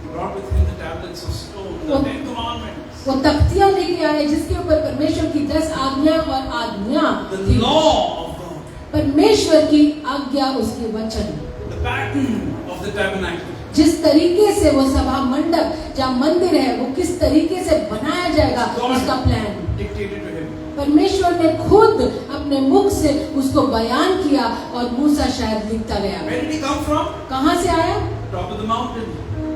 He brought with him the tablets of stone, the Oh. 10 commandments, वो तख्तियां लेके आए जिसके ऊपर परमेश्वर की 10 आज्ञा और आज्ञा the थी। law of God, परमेश्वर की आज्ञा, उसके वचन, the pattern of the tabernacle. जिस तरीके से वो सभा मंडप जहाँ मंदिर है वो किस तरीके से बनाया जाएगा, उसका प्लान Dictated to him. परमेश्वर ने खुद अपने मुख से उसको बयान किया और मूसा शायद लिखता गया। Where did he come from? कहाँ से आया? Top of the mountain.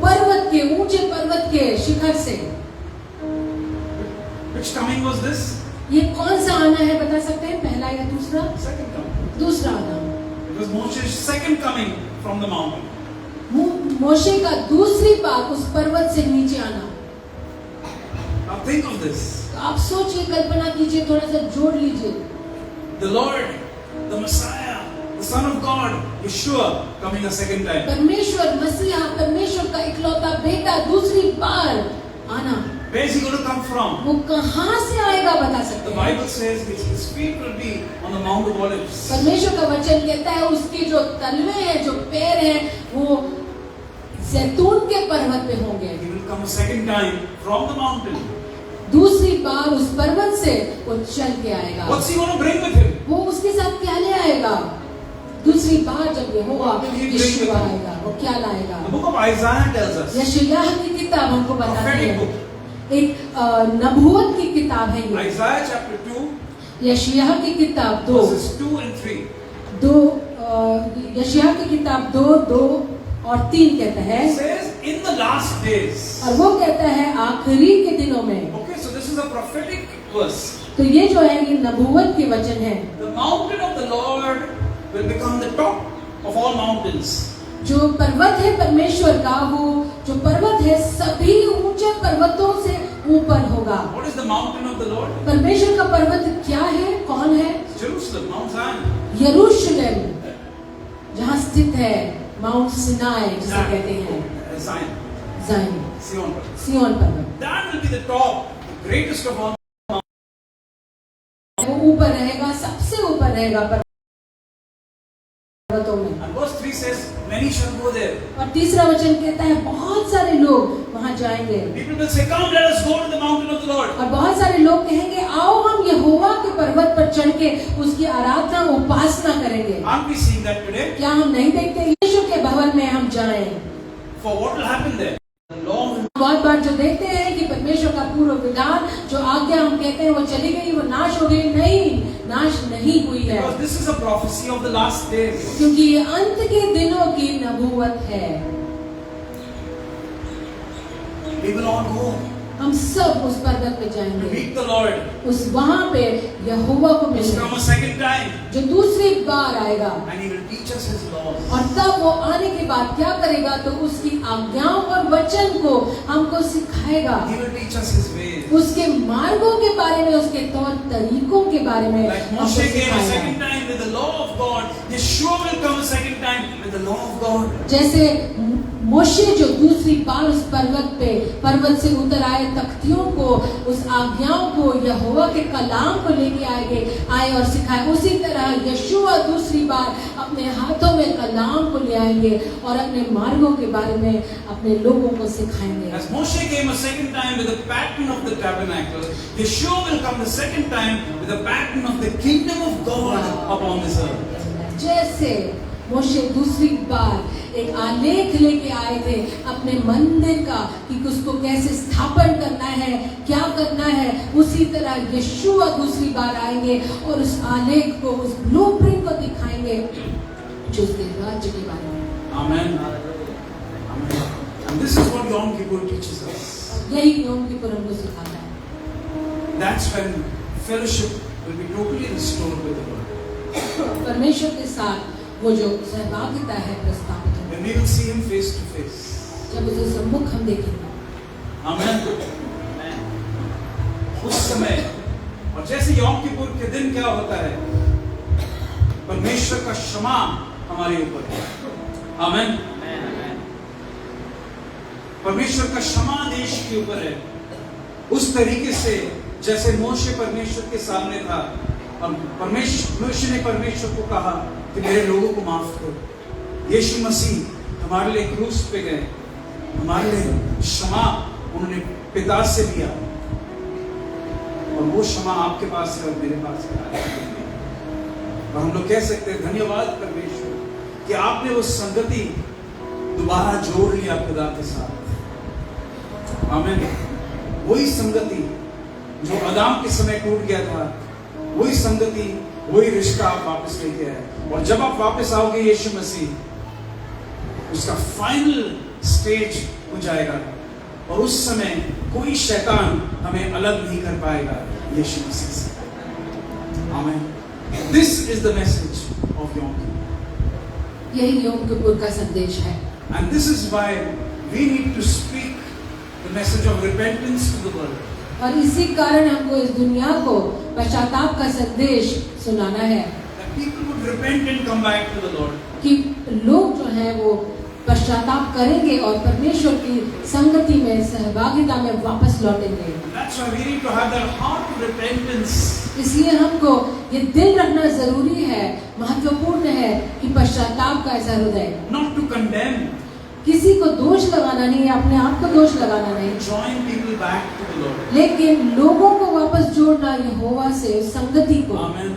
पर्वत के, ऊंचे पर्वत के शिखर से। Which coming was this? ये कौन सा आना है बता सकते हैं, पहला या दूसरा? Second coming. दूसरा आना। It was Moshe's second coming from the mountain. मोशे का दूसरी बार उस पर्वत से नीचे आना। Now think of this. तो आप सोचिए, कल्पना कीजिए, थोड़ा सा जोड़ लीजिए। The Lord, the Messiah, the Son of God, Yeshua, coming a second time. परमेश्वर मसीहा, परमेश्वर का इकलौता बेटा दूसरी बार आना। Where is he going to come from? वो कहाँ से आएगा बता The सकते हैं? Bible says his feet will be on the Mount of Olives. परमेश्वर का वचन कहता है उसके जो तलवे हैं, जो पैर हैं, वो जैतून के पर्वत पे होंगे। He will come a second time from the mountain. दूसरी बार उस पर्वत से वो चल के आएगा। What's he going to bring with him? वो उसके साथ क्या ले आएगा? दूसरी बार जब ये होगा, यीशुआ आएगा, वो क्या लाएगा? The book of Isaiah tells us. यशायाह की किताब हमको बताती Prophetic है, book. एक नबूवत की किताब है ये। Isaiah chapter 2, यशायाह की किताब 2 verses 2 and 3. यशायाह की किताब 2 और 3 कहता है, It says in the last days. और वो कहता है आखिरी के दिनों में। Okay, so this is a prophetic verse. तो ये जो है ये नबूवत के वचन है। The mountain of the Lord will become the top of all mountains. जो पर्वत है परमेश्वर का, वो जो पर्वत है सभी ऊंचे पर्वतों से ऊपर होगा। What is the mountain of the Lord? परमेश्वर का पर्वत क्या है, कौन है? Jerusalem, Mount Zion. यरूशलेम, जहाँ स्थित है माउंट सिनाई जिसे कहते हैं, Zion. Zion, Sion. सिय्योन पर्वत। That will be the top, the greatest of all. वो ऊपर रहेगा, सबसे ऊपर रहेगा पर्वतों में। And verse 3 says, many shall go there. और तीसरा वचन कहता है बहुत सारे लोग वहां जाएंगे, People will say, come, let us go to the mountain of the Lord. और बहुत सारे लोग कहेंगे आओ हम यहोवा के पर्वत पर चढ़ के उसकी आराधना उपासना करेंगे। Aren't we seeing that today? क्या हम नहीं देखते? यीशु के भवन में हम जाएं। For what will happen there? The law will बहुत बार जो देखते हैं कि परमेश्वर का पूर्व विधान, जो आज्ञा हम कहते हैं वो चली गई, वो नाश हो गई। नहीं, नाश नहीं हुई है, because this is a prophecy of the last days. क्योंकि ये अंत के दिनों की नबूवत है। We will all go हम सब उस पर्वत पे to जाएंगे, meet the Lord. उस वहां पे यहोवा को He's come मिलेंगे, a second time जो दूसरी बार आएगा। and he will teach us his laws. और तब वो आने के बाद क्या करेगा, तो उसकी आज्ञाओं और वचन को हमको सिखाएगा, He will teach us his ways. उसके मार्गों के बारे में, उसके तौर तरीकों के बारे में Like हमको Moshe came a सिखाएगा। second time with the law of God, Yeshua will come a second time with the law of God. जैसे मोशे जो दूसरी बार उस पर्वत से उतर आए, तख्तियों को, उस आज्ञाओं को, यहोवा के कलाम को लेके आए और सिखाए, उसी तरह यशुआ दूसरी बार अपने हाथों में कलाम को ले आएंगे और अपने मार्गों के बारे में अपने लोगों को सिखाएंगे। As Moshe came a second time with the pattern of the tabernacle, Yeshua will come the second time with the pattern of the kingdom of God upon this earth. जैसे मोशे दूसरी बार एक आलेख लेके आए थे अपने मंदिर का कि उसको कैसे स्थापन करना है, क्या करना है, उसी तरह यशुआ दूसरी बार आएंगे और उस आलेख को, उस ब्लूप्रिंट को दिखाएंगे जो उसके राज्य के बारे में। Amen. Amen. And this is what Yom Kippur teaches us. यही योम किपुर हमको सिखाता है। That's when fellowship will be totally restored with the Lord. परमेश्वर के साथ वो जो सहभागिता है प्रस्तावित है, When we will see him face to face. जब उसे सम्मुख हम देखेंगे। Amen. उस समय, और जैसे यौम किपुर के दिन क्या होता है, परमेश्वर का क्षमा हमारे ऊपर है। आमेन। परमेश्वर का क्षमा देश के ऊपर है, उस तरीके से जैसे मोशे परमेश्वर के सामने था और मोशे ने परमेश्वर को कहा कि मेरे लोगों को माफ करो। यीशु मसीह हमारे लिए क्रूस पे गए, हमारे लिए क्षमा उन्होंने पिता से लिया और वो क्षमा आपके पास है और मेरे पास है। और हम लोग कह सकते हैं धन्यवाद परमेश्वर कि आपने वो संगति दोबारा जोड़ लिया खुदा के साथ। आमीन। वही संगति जो आदम के समय टूट गया था, वही संगति, वही रिश्ता आप वापस लेके आए। और जब आप वापस आओगे यीशु मसीह, उसका फाइनल स्टेज हो जाएगा और उस समय कोई शैतान हमें अलग नहीं कर पाएगा यीशु मसीह से। आमीन। This is the message of यौम किपुर। यही योम किपुर का संदेश है। And this is why we need to speak the message of repentance to the world. और इसी कारण हमको इस दुनिया को पश्चाताप का संदेश सुनाना है That people would repent and come back to the Lord. कि लोग जो हैं वो पश्चाताप करेंगे और परमेश्वर की संगति में, सहभागिता में वापस लौटेंगे। And that's why we need to have that heart of repentance. इसलिए हमको ये दिल रखना जरूरी है, महत्वपूर्ण है कि पश्चाताप का ऐसा हृदय, Not to condemn, किसी को दोष लगाना नहीं है, अपने आप को दोष लगाना नहीं, drawing people back to the Lord. लेकिन लोगों को वापस जोड़ना यहोवा से, संगति को Amen.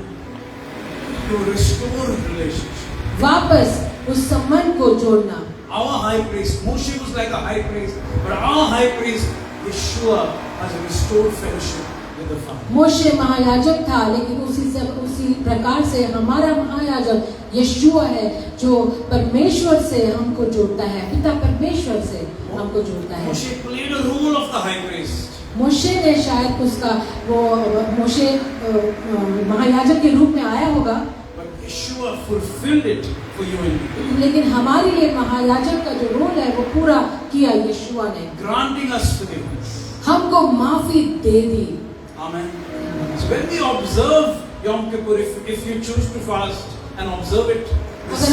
To restore relationship. वापस उस संबंध को जोड़ना। Our high priest, Moshe was like a high priest, but our high priest, Yeshua, has restored fellowship with the Father. मोशे महायाजक था, लेकिन उसी प्रकार से हमारा महायाजक यशुआ है जो परमेश्वर से हमको जोड़ता है, पिता परमेश्वर से हमको जोड़ता है। Moshe played a role of the high priest. मोशे ने शायद उसका वो मोशे महायाजक के रूप में आया होगा, But Yeshua fulfilled it for you and me. लेकिन हमारे लिए महायाजक का जो रोल है वो पूरा किया यशुआ ने, Granting us forgiveness. हमको माफी दे दी। Amen. So when we observe Yom Kippur, if you choose to fast and observe it this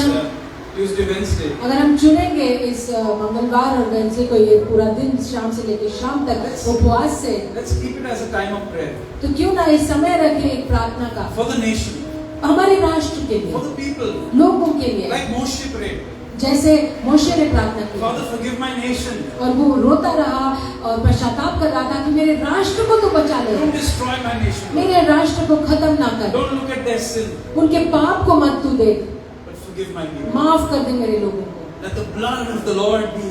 Tuesday, Wednesday, अगर हम चुनेंगे इस मंगलवार और वेडनेसडे को, ये पूरा दिन शाम से लेकर शाम तक उपवास से, let's keep it as a time of prayer तो क्यों ना इस समय रखें एक प्रार्थना का, for the nation, हमारे राष्ट्र के for लिए, the people, लोगों के लिए, like Moshe prayed. जैसे मोशे ने प्रार्थना की Father, forgive my nation. और वो रोता रहा और पश्चाताप कर रहा था कि मेरे राष्ट्र को तो बचा ले, Don't destroy my nation. मेरे राष्ट्र को खत्म ना कर, Don't look at their sin, उनके पाप को मत तू देख, but forgive my people. माफ कर दे मेरे लोगों को। let the blood of the Lord be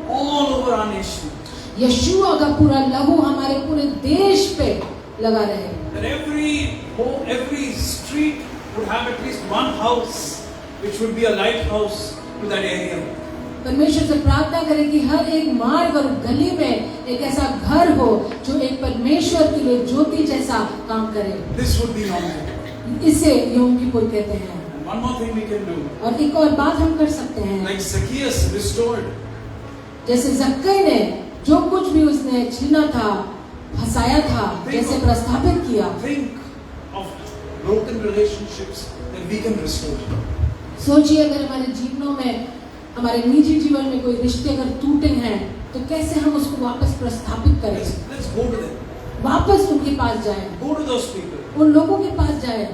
all over our nation. यशुआ का पूरा लहू हमारे पूरे देश पे लगा रहे, That every street would have at least one house which would be a lighthouse to that area. परमेश्वर से प्रार्थना करें कि हर एक मार्ग और गली में एक ऐसा घर हो जो एक परमेश्वर के लिए ज्योति जैसा काम करे। This would be normal. इसे योम किपुर कहते हैं। And one more thing we can do. और एक और बात हम कर सकते हैं, Like Zacchaeus restored. जैसे जक्कई ने जो कुछ भी उसने छीना था, फंसाया था, जैसे प्रस्थापित किया। Think of broken relationships that we can restore. सोचिए अगर हमारे जीवनों में, हमारे निजी जीवन में कोई रिश्ते अगर टूटे हैं तो कैसे हम उसको वापस प्रस्थापित करें। Let's go to them. वापस उनके पास जाएं, Go to those people. उन लोगों के पास जाएं।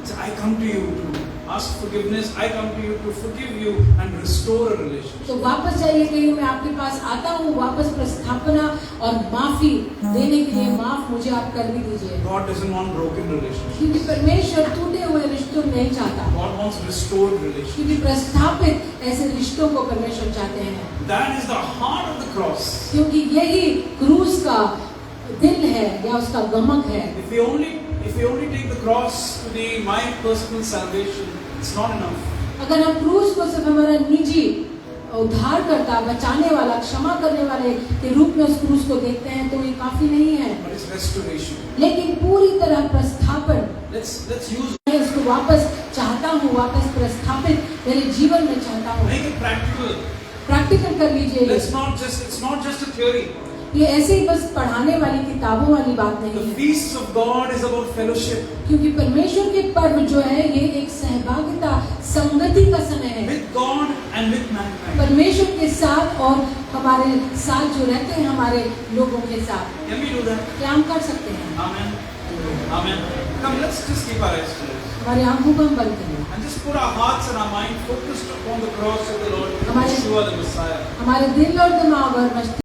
Say, I come to you to ask forgiveness. I come to you to forgive you and restore a relationship. तो वापस जाइए, कहिए मैं आपके पास आता हूँ, वापस प्रस्थापना और माफी देने के लिए, माफ मुझे आप कर भी दीजिए। God doesn't want broken relationships. क्योंकि परमेश्वर टूटे हुए रिश्तों नहीं चाहता, God wants restored relationships. क्योंकि प्रस्थापित ऐसे रिश्तों को परमेश्वर चाहते हैं। That is the heart of the cross. क्योंकि यही क्रूस का दिल है या उसका गमक है। If we only take the cross to be my personal salvation, it's not enough. अगर हम क्रूस को सिर्फ हमारा निजी उद्धार करता, बचाने वाला, क्षमा करने वाले के रूप में उस क्रूस को देखते हैं तो ये काफी नहीं है। But it's restoration. लेकिन पूरी तरह प्रस्थापन, Let's use मैं इसको वापस चाहता हूँ, वापस प्रस्थापित मेरे जीवन में चाहता हूँ। make it practical. प्रैक्टिकल कर लीजिए। It's not just a theory. ये ऐसे ही बस पढ़ाने वाली किताबों वाली बात नहीं The है, feasts of God is about fellowship क्योंकि परमेश्वर के पर्व जो है ये एक सहभागिता, संगति का समय है with God and with mankind. परमेश्वर के साथ और हमारे साथ जो रहते हैं हमारे लोगों के साथ। Can we do that? क्या हम कर सकते हैं? Amen. Amen. Come, let's just keep our eyes closed हमारी आंखों को हम बंद करें, and just put our hearts and our mind focused upon the cross of the Lord हमारे- Yeshua the Messiah. हमारे दिल और दिमाग और मस्तिष्क